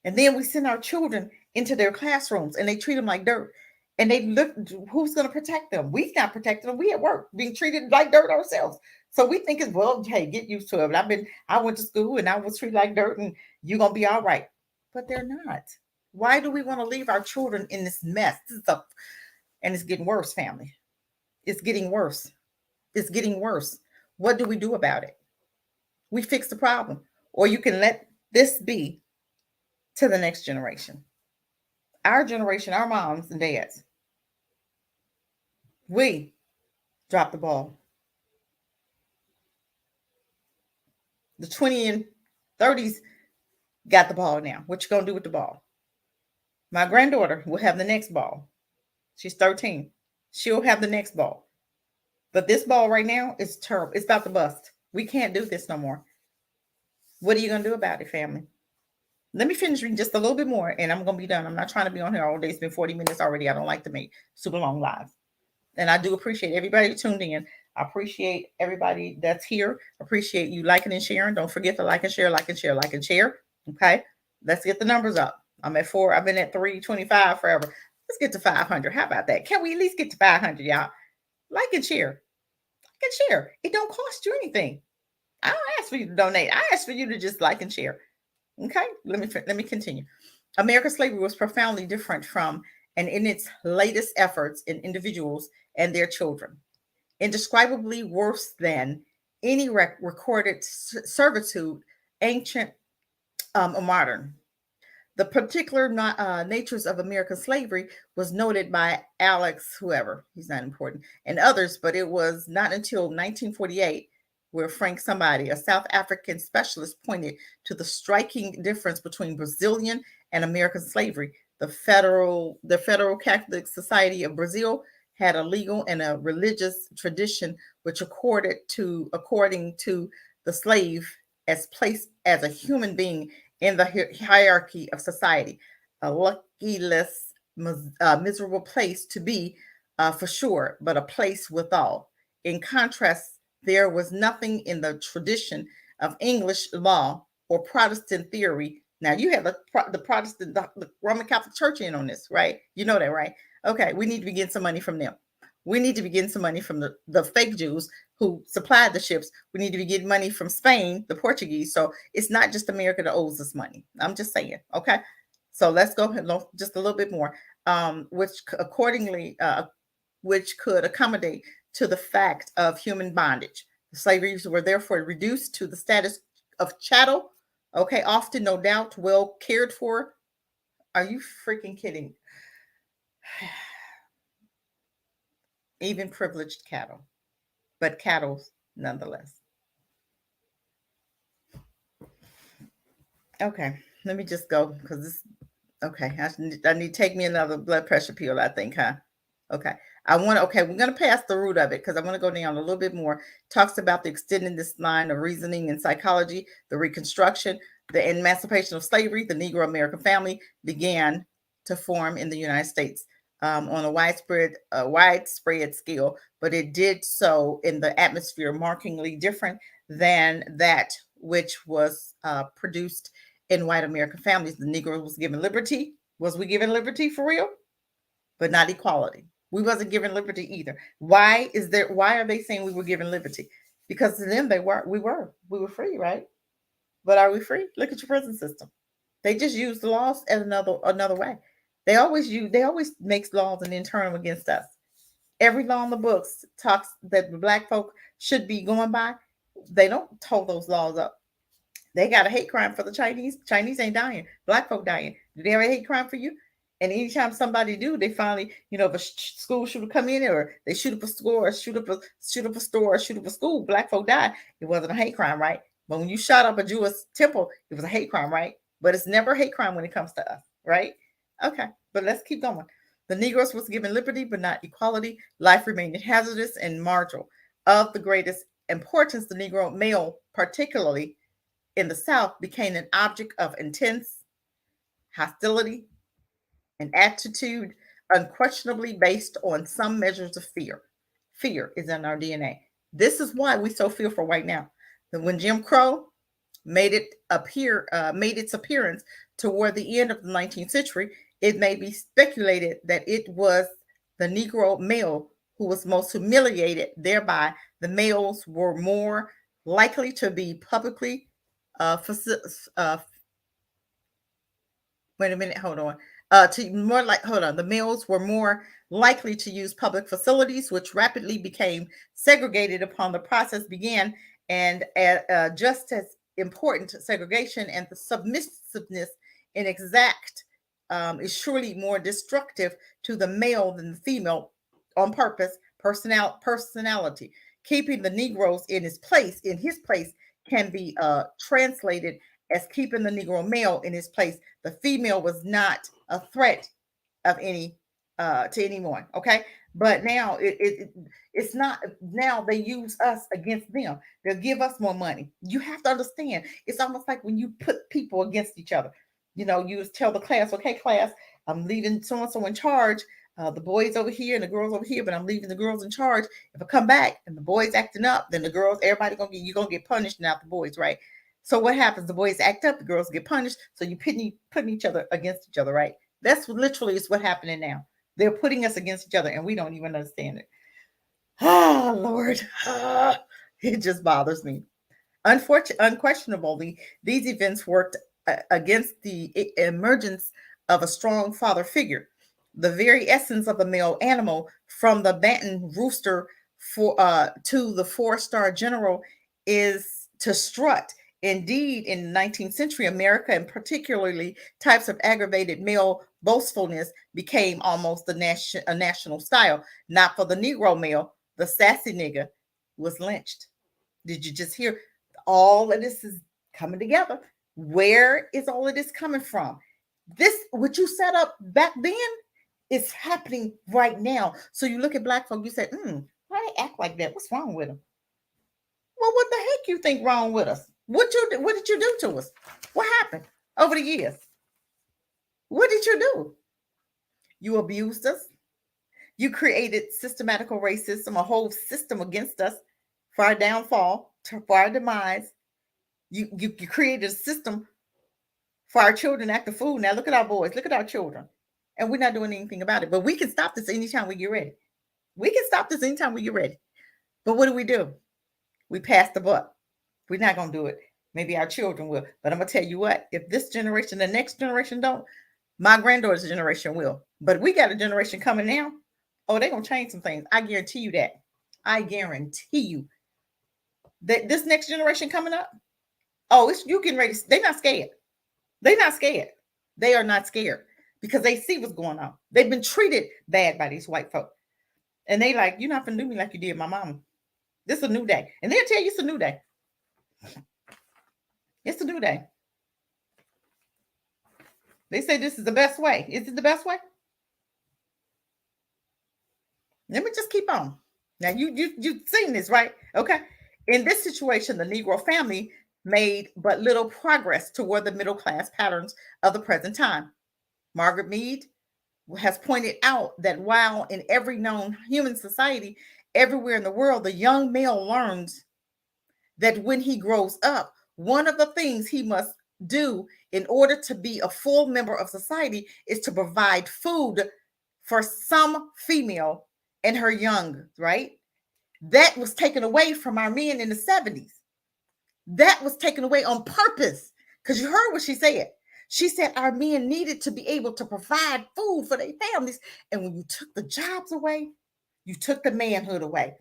And then we send our children into their classrooms and they treat them like dirt. And they look, who's going to protect them? We've not protected them. We at work being treated like dirt ourselves. So we think it's, well, hey, get used to it. I went to school and I was treated like dirt and you're going to be all right. But they're not. Why do we want to leave our children in this mess? And it's getting worse, family. It's getting worse. It's getting worse. What do we do about it? We fix the problem. Or you can let this be to the next generation. Our generation, our moms and dads, we dropped the ball. The 20 and 30s got the ball now. What you gonna do with the ball? My granddaughter will have the next ball. She's 13. She'll have the next ball. But this ball right now is terrible. It's about to bust. We can't do this no more. What are you gonna do about it, family? Let me finish reading just a little bit more and I'm going to be done. I'm not trying to be on here all day. It's been 40 minutes already. I don't like to make super long lives. And I do appreciate everybody tuned in. I appreciate everybody that's here. Appreciate you liking and sharing. Don't forget to like and share, like and share, like and share. Okay. Let's get the numbers up. I'm at 4. I've been at 325 forever. Let's get to 500. How about that? Can we at least get to 500, y'all? Like and share. Like and share. It don't cost you anything. I don't ask for you to donate. I ask for you to just like and share. Okay, let me continue. American slavery was profoundly different from and in its latest efforts in individuals and their children, indescribably worse than any recorded servitude, ancient or modern. The particular natures of American slavery was noted by Alex, whoever, he's not important, and others, but it was not until 1948 where Frank somebody, a South African specialist, pointed to the striking difference between Brazilian and American slavery. The Federal Catholic Society of Brazil had a legal and a religious tradition which according to the slave as placed as a human being in the hierarchy of society, a luckless, miserable place to be, for sure, but a place withal. In contrast, there was nothing in the tradition of English law or Protestant theory Now you have the Protestant, the Roman Catholic Church in on this, right? You know that, right? Okay, we need to be getting some money from them. We need to be getting some money from the fake Jews who supplied the ships. We need to be getting money from Spain, the Portuguese. So it's not just America that owes us money. I'm just saying, okay? So let's go just a little bit more, which accordingly, which could accommodate to the fact of human bondage. The slaves were therefore reduced to the status of chattel. Okay, often, no doubt, well cared for. Are you freaking kidding? Even privileged cattle, but cattle nonetheless. Okay, let me just go because this. Okay, I need to take me another blood pressure pill. I think, huh? Okay. Okay, we're going to pass the root of it because I want to go down a little bit more. Talks about the extending this line of reasoning in psychology, the Reconstruction, the emancipation of slavery, the Negro American family began to form in the United States on a widespread scale, but it did so in the atmosphere markedly different than that which was produced in white American families. The Negro was given liberty. Was we given liberty for real? But not equality. We wasn't given liberty either. Why are they saying we were given liberty? Because to them we were free, right? But are we free? Look at your prison system. They just use the laws as another way. They always makes laws and then turn them against us. Every law in the books talks that the black folk should be going by. They don't hold those laws up. They got a hate crime for the Chinese. Chinese ain't dying. Black folk dying. Do they have a hate crime for you? And anytime somebody do, they finally, if a school shooter come in or they shoot up a store, or shoot up a store, or shoot up a school, black folk die. It wasn't a hate crime, right? But when you shot up a Jewish temple, it was a hate crime, right? But it's never a hate crime when it comes to us, right? Okay, but let's keep going. The Negroes was given liberty, but not equality. Life remained hazardous and marginal. Of the greatest importance, the Negro male, particularly in the South, became an object of intense hostility and attitude, unquestionably based on some measures of fear. Fear is in our DNA. This is why we so fearful right now. That when Jim Crow made its appearance toward the end of the 19th century, it may be speculated that it was the Negro male who was most humiliated. Thereby, the males were more likely to be publicly wait a minute, hold on. The males were more likely to use public facilities, which rapidly became segregated upon the process began, and just as important, segregation and the submissiveness in exact is surely more destructive to the male than the female on purpose, personality. Keeping the Negroes in his place, can be translated as keeping the Negro male in his place. The female was not a threat of any to anyone. Okay, but now it's not. Now they use us against them. They'll give us more money. You have to understand. It's almost like when you put people against each other. You tell the class, okay, class, I'm leaving so and so in charge. The boys over here and the girls over here, but I'm leaving the girls in charge. If I come back and the boys acting up, then the girls, everybody you're gonna get punished, not the boys, right? So what happens? The boys act up, the girls get punished. So you putting each other against each other, right? That's literally is what's happening now. They're putting us against each other, and we don't even understand it. Ah, Lord, it just bothers me. Unquestionably, these events worked against the emergence of a strong father figure. The very essence of the male animal, from the bantam rooster to the four-star general, is to strut. Indeed, in the 19th century, America, and particularly types of aggravated male boastfulness, became almost a national style. Not for the Negro male, the sassy nigger was lynched. Did you just hear? All of this is coming together. Where is all of this coming from? This, what you set up back then, is happening right now. So you look at black folk, you say, why they act like that? What's wrong with them? Well, what the heck you think wrong with us? What did you do to us? What happened over the years? What did you do? You abused us. You created systematical racism, a whole system against us for our downfall, for our demise. You created a system for our children act the fool. Now look at our boys, look at our children. And we're not doing anything about it. But we can stop this anytime we get ready. We can stop this anytime we get ready. But what do? We pass the buck. We're not gonna do it. Maybe our children will. But I'm gonna tell you what, if this generation, the next generation don't, my granddaughter's generation will. But we got a generation coming now. Oh, they're gonna change some things. I guarantee you that. I guarantee you that this next generation coming up, oh, it's you getting ready. They're not scared. They're not scared. They are not scared because they see what's going on. They've been treated bad by these white folk. And they like, you're not gonna do me like you did my mama. This is a new day. And they'll tell you it's a new day. It's a new day. They say this is the best way. Is it the best way? Let me just keep on. Now you've seen this, right? Okay. In this situation, the Negro family made but little progress toward the middle class patterns of the present time. Margaret Mead has pointed out that while in every known human society, everywhere in the world, the young male learns that when he grows up, one of the things he must do in order to be a full member of society is to provide food for some female and her young, right? That was taken away from our men in the 70s. That was taken away on purpose because you heard what she said. She said our men needed to be able to provide food for their families. And when you took the jobs away, you took the manhood away.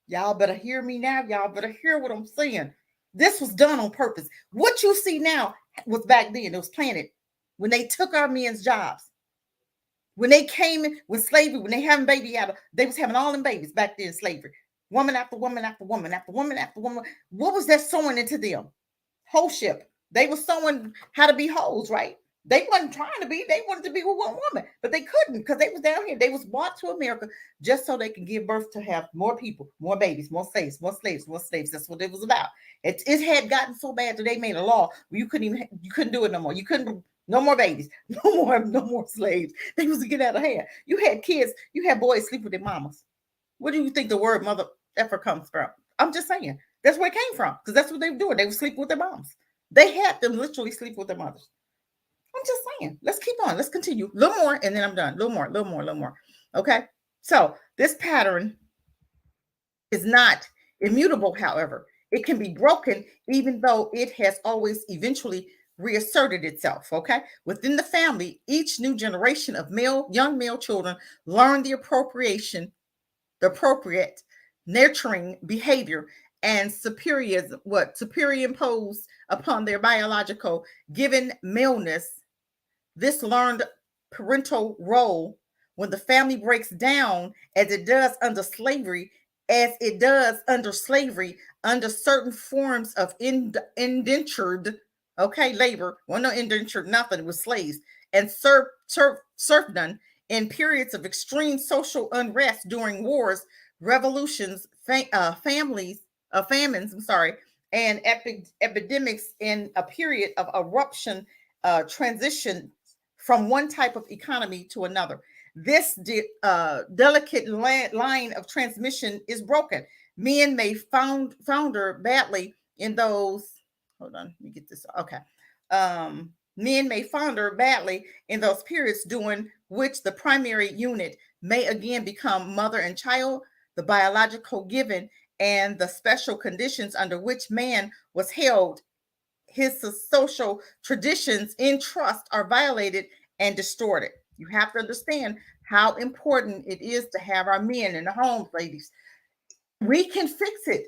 Y'all better hear me now. Y'all better hear what I'm saying. This was done on purpose. What you see now was back then. It was planted when they took our men's jobs. When they came in with slavery, when they having baby out of, they was having all them babies back then in slavery. Woman after woman after woman after woman after woman. What was that sowing into them? Holeship. They were sowing how to be hoes, right? They wasn't trying to be. They wanted to be with one woman, but they couldn't because they was down here. They was brought to America just so they could give birth to have more people, more babies, more slaves, more slaves, more slaves. That's what it was about. It had gotten so bad that they made a law where you couldn't do it no more. You couldn't. No more babies. No more slaves. They was to get out of hand. You had kids. You had boys sleep with their mamas. Where do you think the word mother effer comes from? I'm just saying. That's where it came from because that's what they were doing. They were sleeping with their moms. They had them literally sleep with their mothers. I'm just saying. Let's keep on. Let's continue. A little more, and then I'm done. A little more. Okay. So this pattern is not immutable, however. It can be broken, even though it has always eventually reasserted itself. Okay. Within the family, each new generation of young male children learn the appropriate nurturing behavior and superimposed upon their biological given maleness. This learned parental role, when the family breaks down, as it does under slavery, under certain forms of indentured, labor. Well, no indentured, nothing. It was slaves and serfdom in periods of extreme social unrest during wars, revolutions, famines, and epidemics in a period of eruption, transition from one type of economy to another. This delicate line of transmission is broken. Men may founder badly in those. Hold on, let me get this. Okay. Men may founder badly in those periods during which the primary unit may again become mother and child. The biological given and the special conditions under which man was held, his social traditions in trust are violated and distorted. You have to understand how important it is to have our men in the homes, ladies. We can fix it,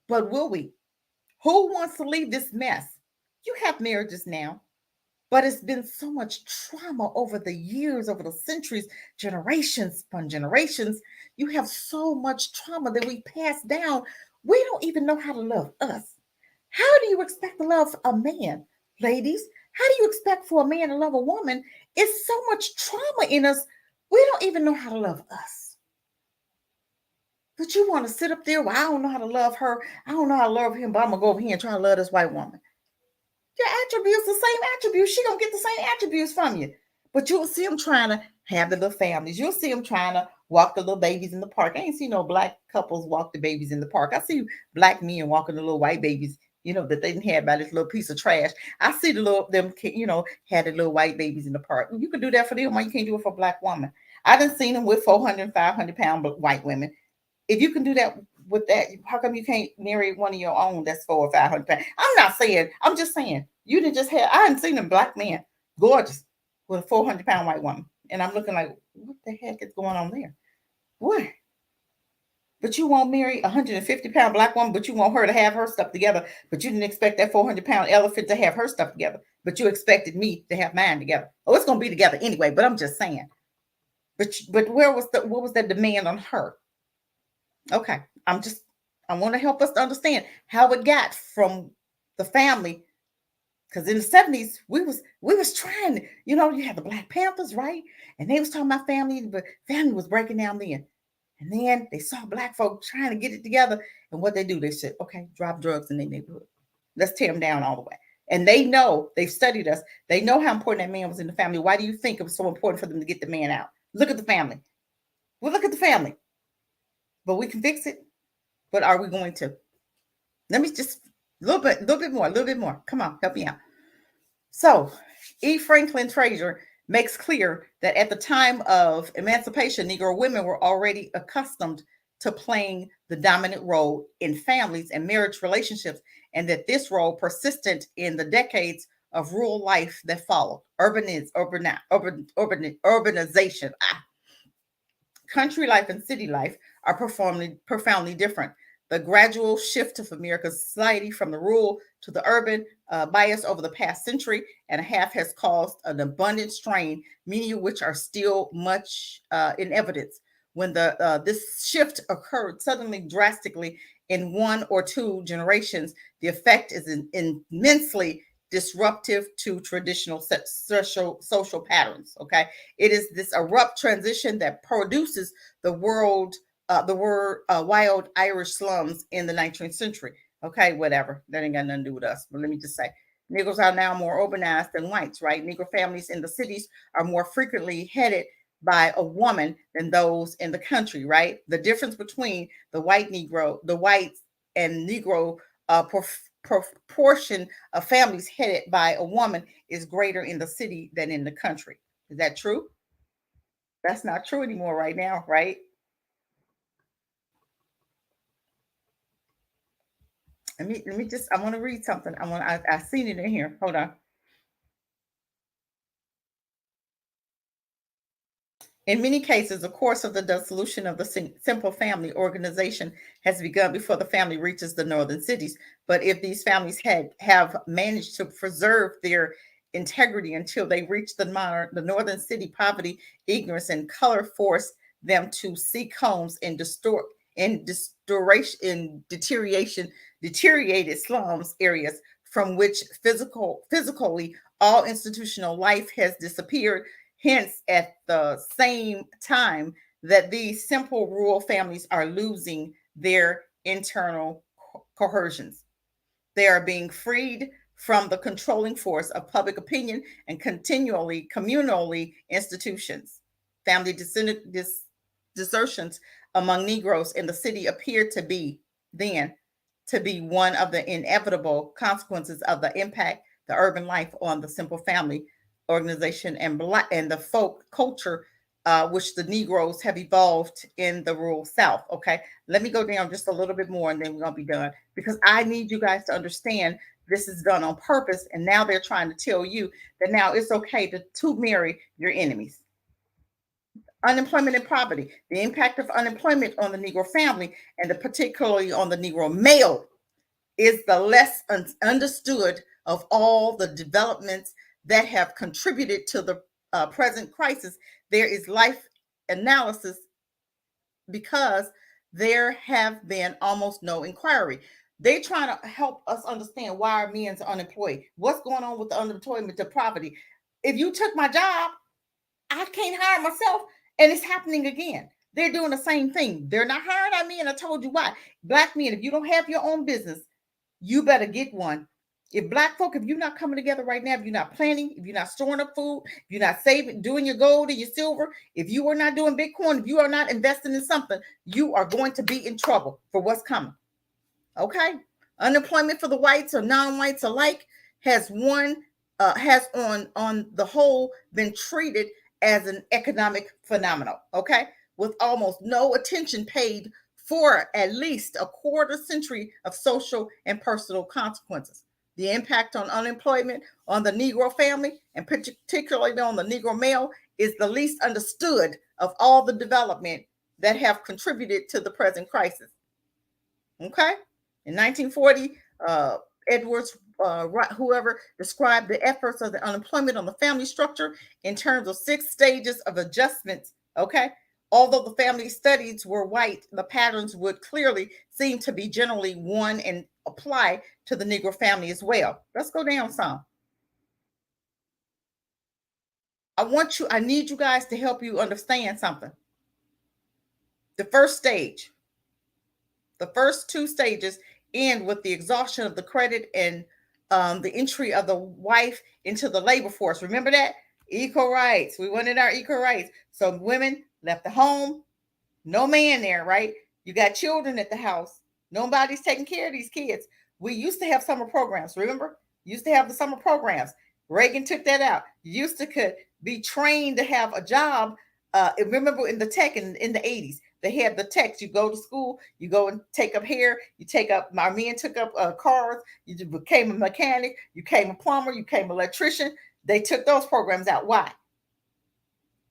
but will we? Who wants to leave this mess? You have marriages now, but it's been so much trauma over the years, over the centuries, generations upon generations. You have so much trauma that we pass down. We don't even know how to love us. How do you expect to love a man, ladies? How do you expect for a man to love a woman? It's so much trauma in us. We don't even know how to love us. But you want to sit up there, well, I don't know how to love her. I don't know how to love him, but I'm going to go over here and try to love this white woman. Your attributes, the same attributes. She going to get the same attributes from you. But you'll see them trying to have the little families. You'll see them trying to walk the little babies in the park. I ain't see no black couples walk the babies in the park. I see black men walking the little white babies that they didn't have by this little piece of trash. I see the little them, had the little white babies in the park. You could do that for them. Why you can't do it for a black woman? I done seen them with 400, 500 pound white women. If you can do that with that, how come you can't marry one of your own that's 400 or 500 pounds? I'm not saying. I'm just saying you didn't just have. I hadn't seen a black man, gorgeous, with a 400 pound white woman, and I'm looking like, what the heck is going on there? What? But you won't marry a 150 pound black woman, but you want her to have her stuff together. But you didn't expect that 400 pound elephant to have her stuff together. But you expected me to have mine together. Oh, it's gonna be together anyway. But I'm just saying. But what was the demand on her? Okay, I want to help us to understand how it got from the family. Because in the 70s, we was trying to, you had the Black Panthers, right? And they was talking about family, but family was breaking down then. And then they saw black folk trying to get it together. And what they do, they said, okay, drop drugs in their neighborhood. Let's tear them down all the way. And they know, they've studied us. They know how important that man was in the family. Why do you think it was so important for them to get the man out? Look at the family. Well, look at the family. But we can fix it. But are we going to? Let me just a little bit more. Come on, help me out. So, E. Franklin Frazier makes clear that at the time of emancipation, Negro women were already accustomed to playing the dominant role in families and marriage relationships, and that this role persisted in the decades of rural life that followed. Urbanization. Country life and city life are profoundly different. The gradual shift of America's society from the rural to the urban bias over the past century and a half has caused an abundant strain, many of which are still much in evidence. When this shift occurred suddenly, drastically, in one or two generations, the effect is immensely disruptive to traditional social patterns. Okay, it is this abrupt transition that produces the word wild Irish slums in the 19th century. Okay, whatever. That ain't got nothing to do with us. But let me just say, Negroes are now more urbanized than whites, right? Negro families in the cities are more frequently headed by a woman than those in the country, right? The difference between the whites and Negro proportion of families headed by a woman is greater in the city than in the country. Is that true? That's not true anymore right now, right? Let me just, I want to read something. I seen it in here. Hold on. In many cases, the course of the dissolution of the simple family organization has begun before the family reaches the northern cities. But if these families have managed to preserve their integrity until they reach the northern city, poverty, ignorance, and color force them to seek homes in deteriorated slums areas from which physically all institutional life has disappeared. Hence, at the same time that these simple rural families are losing their internal cohesions, they are being freed from the controlling force of public opinion and communally institutions. Family desertions among Negroes in the city appear then to be one of the inevitable consequences of the impact the urban life on the simple family organization and the folk culture which the Negroes have evolved in the rural South. Okay, let me go down just a little bit more and then we're gonna be done, because I need you guys to understand this is done on purpose, and now they're trying to tell you that now it's okay to marry your enemies. Unemployment and poverty, the impact of unemployment on the Negro family and particularly on the Negro male is the less understood of all the developments that have contributed to the present crisis. There is life analysis because there have been almost no inquiry. They're trying to help us understand why our men are unemployed. What's going on with the unemployment, the poverty? If you took my job, I can't hire myself, and it's happening again. They're doing the same thing. They're not hiring our men. I told you why. Black men, if you don't have your own business, you better get one. If black folk, if you're not coming together right now, if you're not planning, if you're not storing up food, if you're not saving, doing your gold and your silver, if you are not doing Bitcoin, if you are not investing in something, you are going to be in trouble for what's coming. Okay? Unemployment for the whites or non-whites alike has on the whole been treated as an economic phenomenon, okay, with almost no attention paid for at least a quarter century of social and personal consequences. The impact on unemployment on the Negro family, and particularly on the Negro male, is the least understood of all the development that have contributed to the present crisis. Okay? In 1940, Edwards, whoever described the efforts of the unemployment on the family structure in terms of 6 stages of adjustments. Okay? Although the family studies were white, the patterns would clearly seem to be generally one and apply to the Negro family as well. Let's go down some. I need you guys to help you understand something. The first stage, the first 2 stages end with the exhaustion of the credit and the entry of the wife into the labor force. Remember that? Equal rights. We wanted our equal rights. So women left the home, no man there, right? You got children at the house. Nobody's taking care of these kids. We used to have summer programs, remember? Used to have the summer programs. Reagan took that out. You used to could be trained to have a job. Remember in the tech in the 80s, they had the techs. You go to school, you go and take up hair, you take up, my men took up cars, you became a mechanic, you became a plumber, you became an electrician. They took those programs out. Why?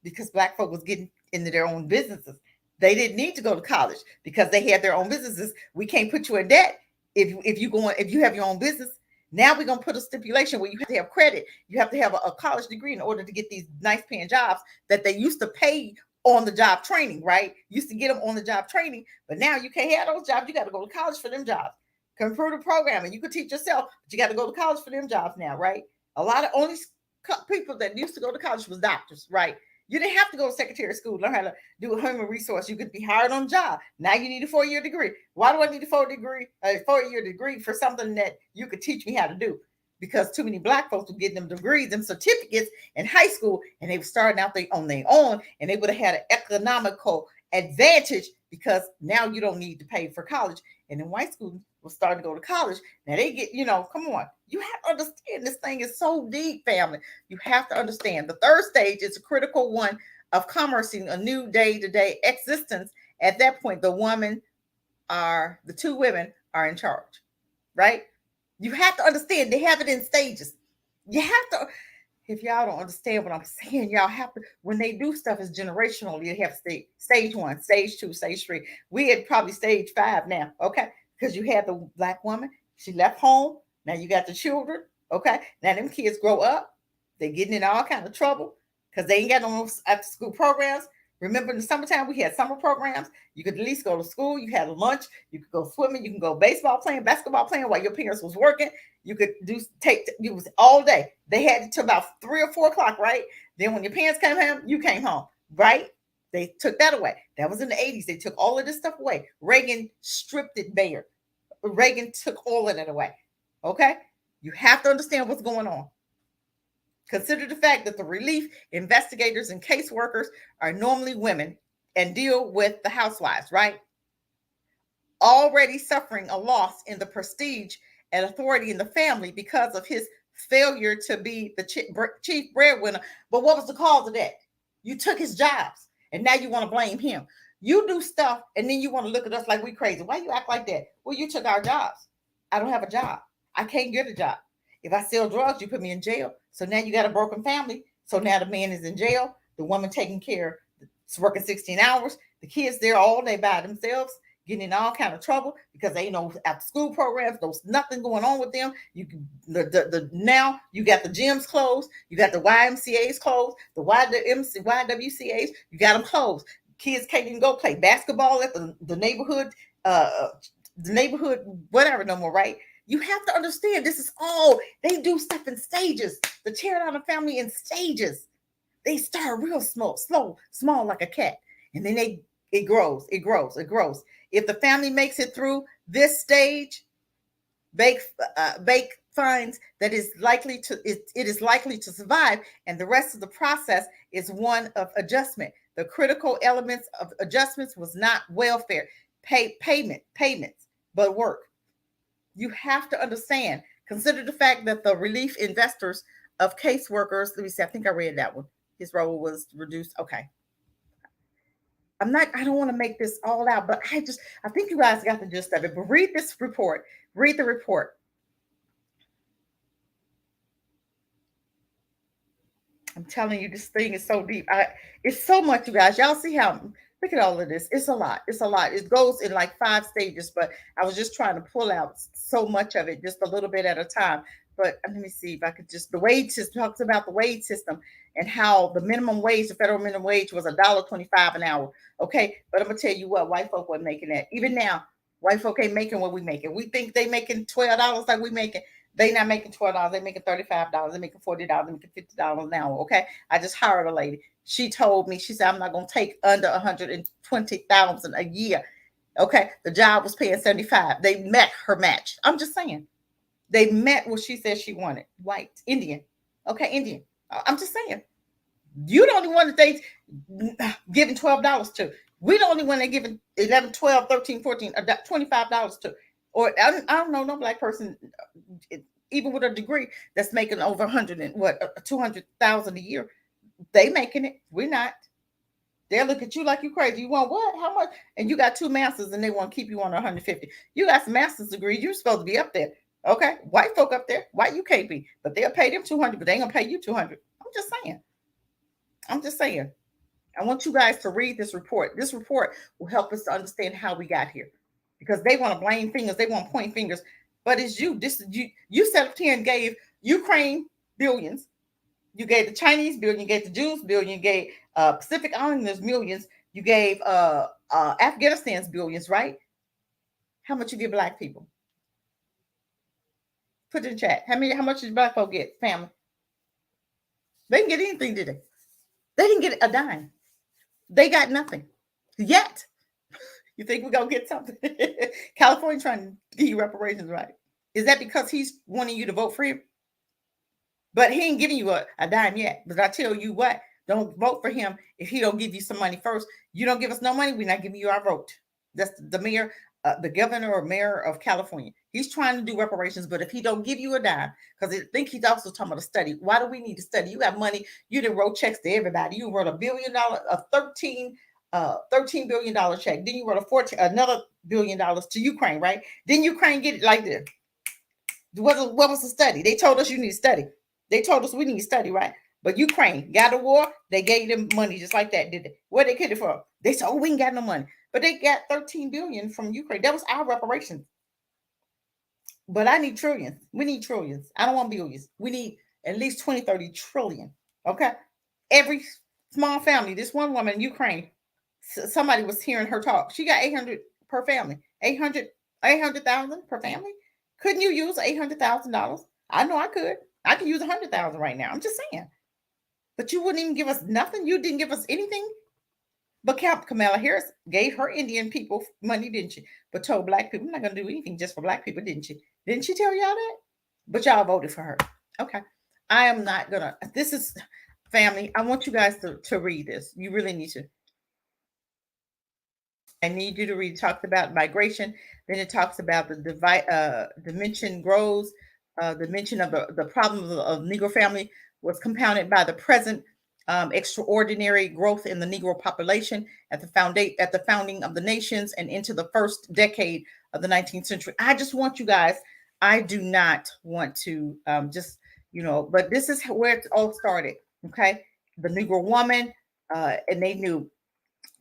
Because black folk was getting into their own businesses. They didn't need to go to college because they had their own businesses. We can't put you in debt if you have your own business. Now we're gonna put a stipulation where you have to have credit. You have to have a college degree in order to get these nice paying jobs that they used to pay on the job training, right? Used to get them on the job training, but now you can't have those jobs. You got to go to college for them jobs. Computer programming, you could teach yourself, but you got to go to college for them jobs now, right? A lot of only people that used to go to college was doctors, right? You didn't have to go to secretary school, learn how to do a human resource. You could be hired on the job. Now you need a 4-year degree. Why do I need a 4-year degree for something that you could teach me how to do? Because too many black folks were getting them degrees, them certificates in high school, and they were starting out on their own, and they would have had an economical advantage because now you don't need to pay for college. And then white schools will start to go to college. Now they get, come on. You have to understand this thing is so deep, family. You have to understand. The third stage is a critical one of commercing a new day-to-day existence. At that point, the two women are in charge, right? You have to understand they have it in stages. You have to, if y'all don't understand what I'm saying, y'all have to, when they do stuff is generational, you have stage 1, stage 2, stage 3. We had probably stage 5 now, okay? Because you had the black woman, she left home. Now you got the children, okay? Now them kids grow up, they're getting in all kind of trouble because they ain't got no after school programs. Remember in the summertime, we had summer programs. You could at least go to school. You had lunch. You could go swimming. You can go baseball playing, basketball playing while your parents was working. You could it was all day. They had it till about 3 or 4 o'clock, right? Then when your parents came home, you came home, right? They took that away. That was in the 80s. They took all of this stuff away. Reagan stripped it bare. Reagan took all of that away. Okay? You have to understand what's going on. Consider the fact that the relief investigators and caseworkers are normally women and deal with the housewives, right? Already suffering a loss in the prestige and authority in the family because of his failure to be the chief breadwinner. But what was the cause of that? You took his jobs and now you want to blame him. You do stuff and then you want to look at us like we crazy. Why you act like that? Well, you took our jobs. I don't have a job. I can't get a job. If I sell drugs, you put me in jail. So now you got a broken family. So now the man is in jail. The woman taking care, it's working 16 hours. The kids there all day by themselves, getting in all kind of trouble because they ain't no after school programs. There's nothing going on with them. Now you got the gyms closed. You got the YMCA's closed. The YWCA's, you got them closed. Kids can't even go play basketball at the neighborhood, whatever no more, right? You have to understand this is all, they do stuff in stages. The tear down the family in stages. They start real small like a cat. And then it grows. If the family makes it through this stage, Bake finds that it is likely to survive, and the rest of the process is one of adjustment. The critical elements of adjustments was not welfare, payments, but work. You have to understand. Consider the fact that the relief investors of caseworkers, let me see, I think I read that one. His role was reduced. Okay. I don't want to make this all out, but I think you guys got the gist of it. But read this report. Read the report. I'm telling you, this thing is so deep. It's so much, you guys. Y'all see how, look at all of this. It's a lot. It's a lot. It goes in like 5 stages, but I was just trying to pull out so much of it, just a little bit at a time. But let me see if I could just, the wage system talks about the wage system and how the minimum wage, the federal minimum wage was $1.25 an hour. Okay. But I'm going to tell you what, white folk weren't making that. Even now, white folk ain't making what we making. We think they making $12 like we making. They not making $12. They making $35. They making $40. They making $50 an hour. Okay. I just hired a lady. She told me, she said, I'm not gonna take under 120,000 a year. Okay. The job was paying 75. They met her match. I'm just saying. They met what she said she wanted. White, Indian. Okay, Indian. I'm just saying. You the only one that they giving $12 to. We the only one they giving 11, 12, 13, 14, $25 to. Or I don't know no black person, even with a degree, that's making over 100 and what 200,000 a year. They making it. We're not. They'll look at you like you crazy. You want what? How much? And you got 2 masters, and they want to keep you on 150. You got some master's degree. You're supposed to be up there. Okay, white folk up there. White you can't be, but they'll pay them 200, but they ain't gonna pay you 200. I'm just saying. I'm just saying. I want you guys to read this report. This report will help us to understand how we got here, because they want to blame fingers. They want to point fingers, but it's you. This is you. You set up here and gave Ukraine billions. You gave the Chinese billion. You gave the Jews billion. You gave Pacific Islanders millions. You gave Afghanistan's billions, right? How much you give black people? Put in the chat. How much did black folk get? Family. They didn't get anything, did they? They didn't get a dime. They got nothing yet. You think we're gonna get something? California trying to give you reparations, right? Is that because he's wanting you to vote for him? But he ain't giving you a dime yet. But I tell you what, don't vote for him if he don't give you some money first. You don't give us no money, we're not giving you our vote. That's the mayor, the governor or mayor of California. He's trying to do reparations, but if he don't give you a dime, because I think he's also talking about a study. Why do we need to study? You have money. You didn't wrote checks to everybody. You wrote $1 billion, a $13 billion check. Then you wrote another $1 billion to Ukraine, right? Then Ukraine get it like this. What was the study? They told us you need to study. They told us we need to study, right? But Ukraine got a war. They gave them money just like that, did they? Where they get it from? They said, oh, we ain't got no money. But they got 13 billion from Ukraine. That was our reparations. But I need trillions. We need trillions. I don't want billions. We need at least 20, 30 trillion. Okay. Every small family, this one woman in Ukraine, somebody was hearing her talk. She got 800 per family. 800,000 per family. Couldn't you use $800,000? I know I could. I could use 100,000 right now. I'm just saying. But you wouldn't even give us nothing. You didn't give us anything. But Kamala Harris gave her Indian people money, didn't she? But told black people, I'm not going to do anything just for black people, didn't she? Didn't she tell y'all that? But y'all voted for her. Okay. I am not going to. This is family. I want you guys to read this. You really need to. I need you to read. It talks about migration. Then it talks about the dimension grows. The mention of the problems of Negro family was compounded by the present extraordinary growth in the Negro population at the founding of the nations and into the first decade of the 19th century. I just want you guys. I do not want to but this is where it all started. Okay, the Negro woman, and they knew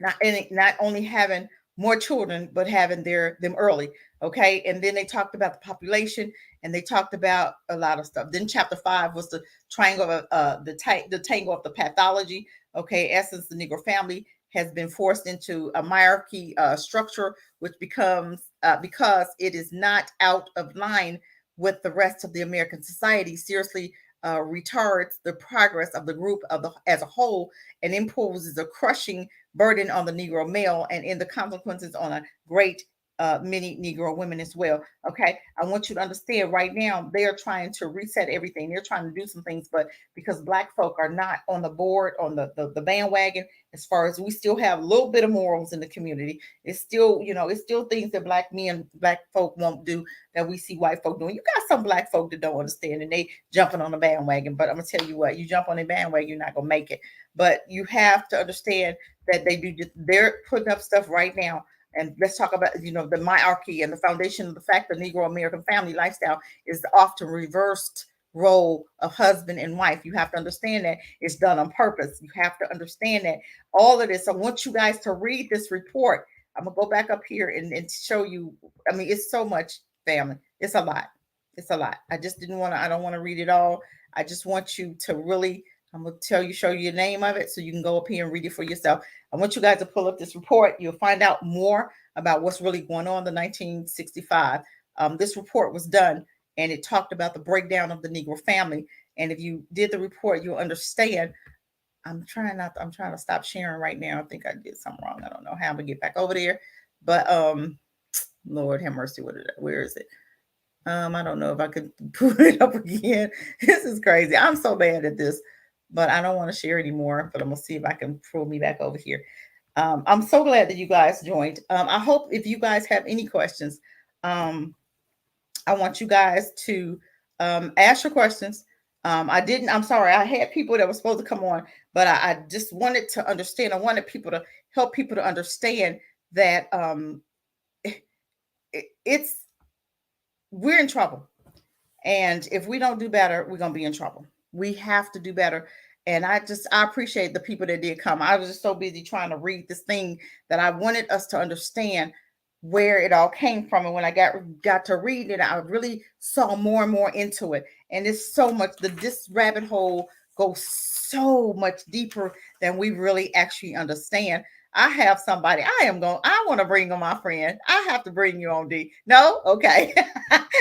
not only having more children, but having them early. Okay. And then they talked about the population and they talked about a lot of stuff. Then chapter 5 was the triangle of the tangle of the pathology. Okay. Essence, the Negro family has been forced into a hierarchy structure, which becomes because it is not out of line with the rest of the American society, seriously retards the progress of the group as a whole and imposes a crushing burden on the Negro male and in the consequences on a great many Negro women as well. Okay, I want you to understand right now they are trying to reset everything. They're trying to do some things, but because Black folk are not on the board, on the bandwagon, as far as we still have a little bit of morals in the community, it's still, it's still things that Black men, Black folk won't do that we see white folk doing. You got some Black folk that don't understand and they jumping on the bandwagon, but I'm gonna tell you what, you jump on the bandwagon, you're not gonna make it. But you have to understand that they're putting up stuff right now. And let's talk about, the myarchy and the foundation of the fact the Negro American family lifestyle is the often reversed role of husband and wife. You have to understand that it's done on purpose. You have to understand that all of this. I want you guys to read this report. I'm gonna go back up here and show you. I mean, it's so much, family. It's a lot. It's a lot. I don't want to read it all. I just want you to really, I'm going to show you the name of it so you can go up here and read it for yourself. I want you guys to pull up this report. You'll find out more about what's really going on in the 1965. This report was done and it talked about the breakdown of the Negro family. And if you did the report, you'll understand. I'm trying to stop sharing right now. I think I did something wrong. I don't know how I'm gonna get back over there. But Lord have mercy, where is it? I don't know if I could pull it up again. This is crazy. I'm so bad at this, but I don't want to share anymore. But I'm gonna see if I can pull me back over here. I'm so glad that you guys joined. I hope if you guys have any questions, I want you guys to ask your questions. I'm sorry, I had people that were supposed to come on, but I just wanted to understand. I wanted people to help people to understand that we're in trouble. And if we don't do better, we're going to be in trouble. We have to do better. And I appreciate the people that did come. I was just so busy trying to read this thing that I wanted us to understand where it all came from. And when I got to read it, I really saw more and more into it. And it's so much, this rabbit hole goes so much deeper than we really actually understand. I have somebody I want to bring on my friend. I have to bring you on, D. No? Okay.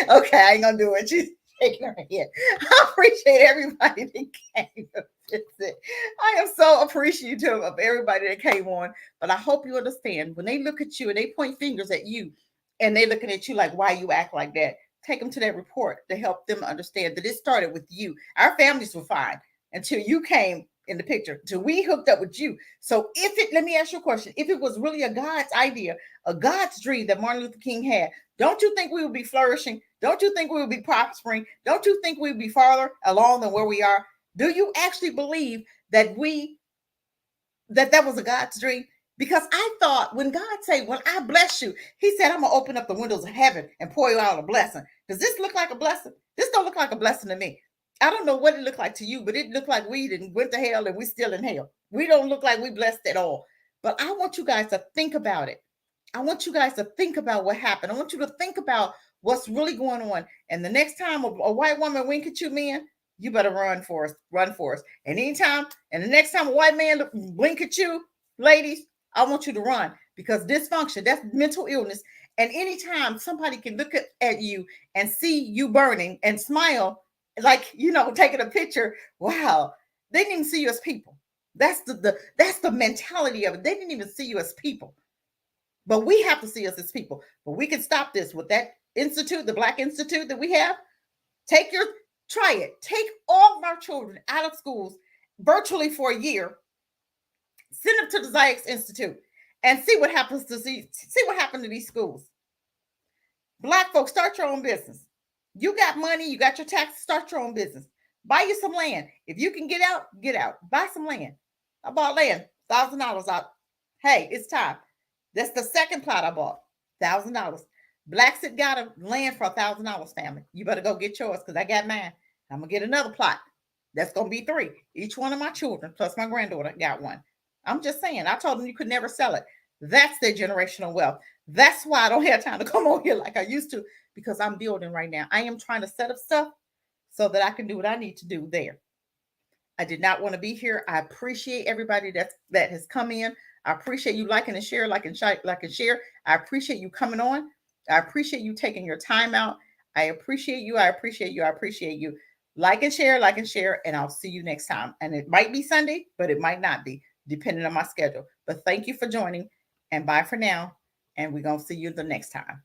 Okay, I ain't gonna do it. She's shaking her head. I appreciate everybody that came to visit. I am so appreciative of everybody that came on. But I hope you understand when they look at you and they point fingers at you and they looking at you like, why you act like that? Take them to that report to help them understand that it started with you. Our families were fine until you came in the picture, till we hooked up with you. So let me ask you a question. If it was really a God's idea, a God's dream that Martin Luther King had, don't you think we would be flourishing? Don't you think we would be prospering? Don't you think we would be farther along than where we are? Do you actually believe that that was a God's dream? Because I thought when God said, when I bless you, he said, I'm going to open up the windows of heaven and pour you out a blessing. Does this look like a blessing? This don't look like a blessing to me. I don't know what it looked like to you, but it looked like we didn't went to hell and we still in hell. We don't look like we blessed at all. But I want you guys to think about it. I want you guys to think about what happened. I want you to think about what's really going on. And the next time a white woman wink at you, man, you better run for us. Run for us. And the next time a white man blink at you, ladies, I want you to run, because dysfunction, that's mental illness. And anytime somebody can look at you and see you burning and smile, like, taking a picture, wow, they didn't even see you as people. That's the mentality of it. They didn't even see you as people. But we have to see us as people. But we can stop this with that institute, the Black Institute that we have. Try it. Take all of our children out of schools virtually for a year. Send them to the Zayx Institute and see what happens see what happened to these schools. Black folks, start your own business. You got money, you got your taxes, start your own business. Buy you some land. If you can get out, get out. Buy some land. I bought land, $1,000 out. Hey, it's time. That's the second plot I bought, $1,000. Blacksit got a land for $1,000, family. You better go get yours, because I got mine. I'm going to get another plot. That's going to be 3. Each one of my children, plus my granddaughter, got one. I'm just saying, I told them you could never sell it. That's their generational wealth. That's why I don't have time to come on here like I used to, because I'm building right now. I am trying to set up stuff so that I can do what I need to do there. I did not want to be here. I appreciate everybody that has come in. I appreciate you liking and share, like and share. I appreciate you coming on. I appreciate you taking your time out. I appreciate you. I appreciate you. I appreciate you. Like and share, and I'll see you next time. And it might be Sunday, but it might not be, depending on my schedule. But thank you for joining, and bye for now. And we're going to see you the next time.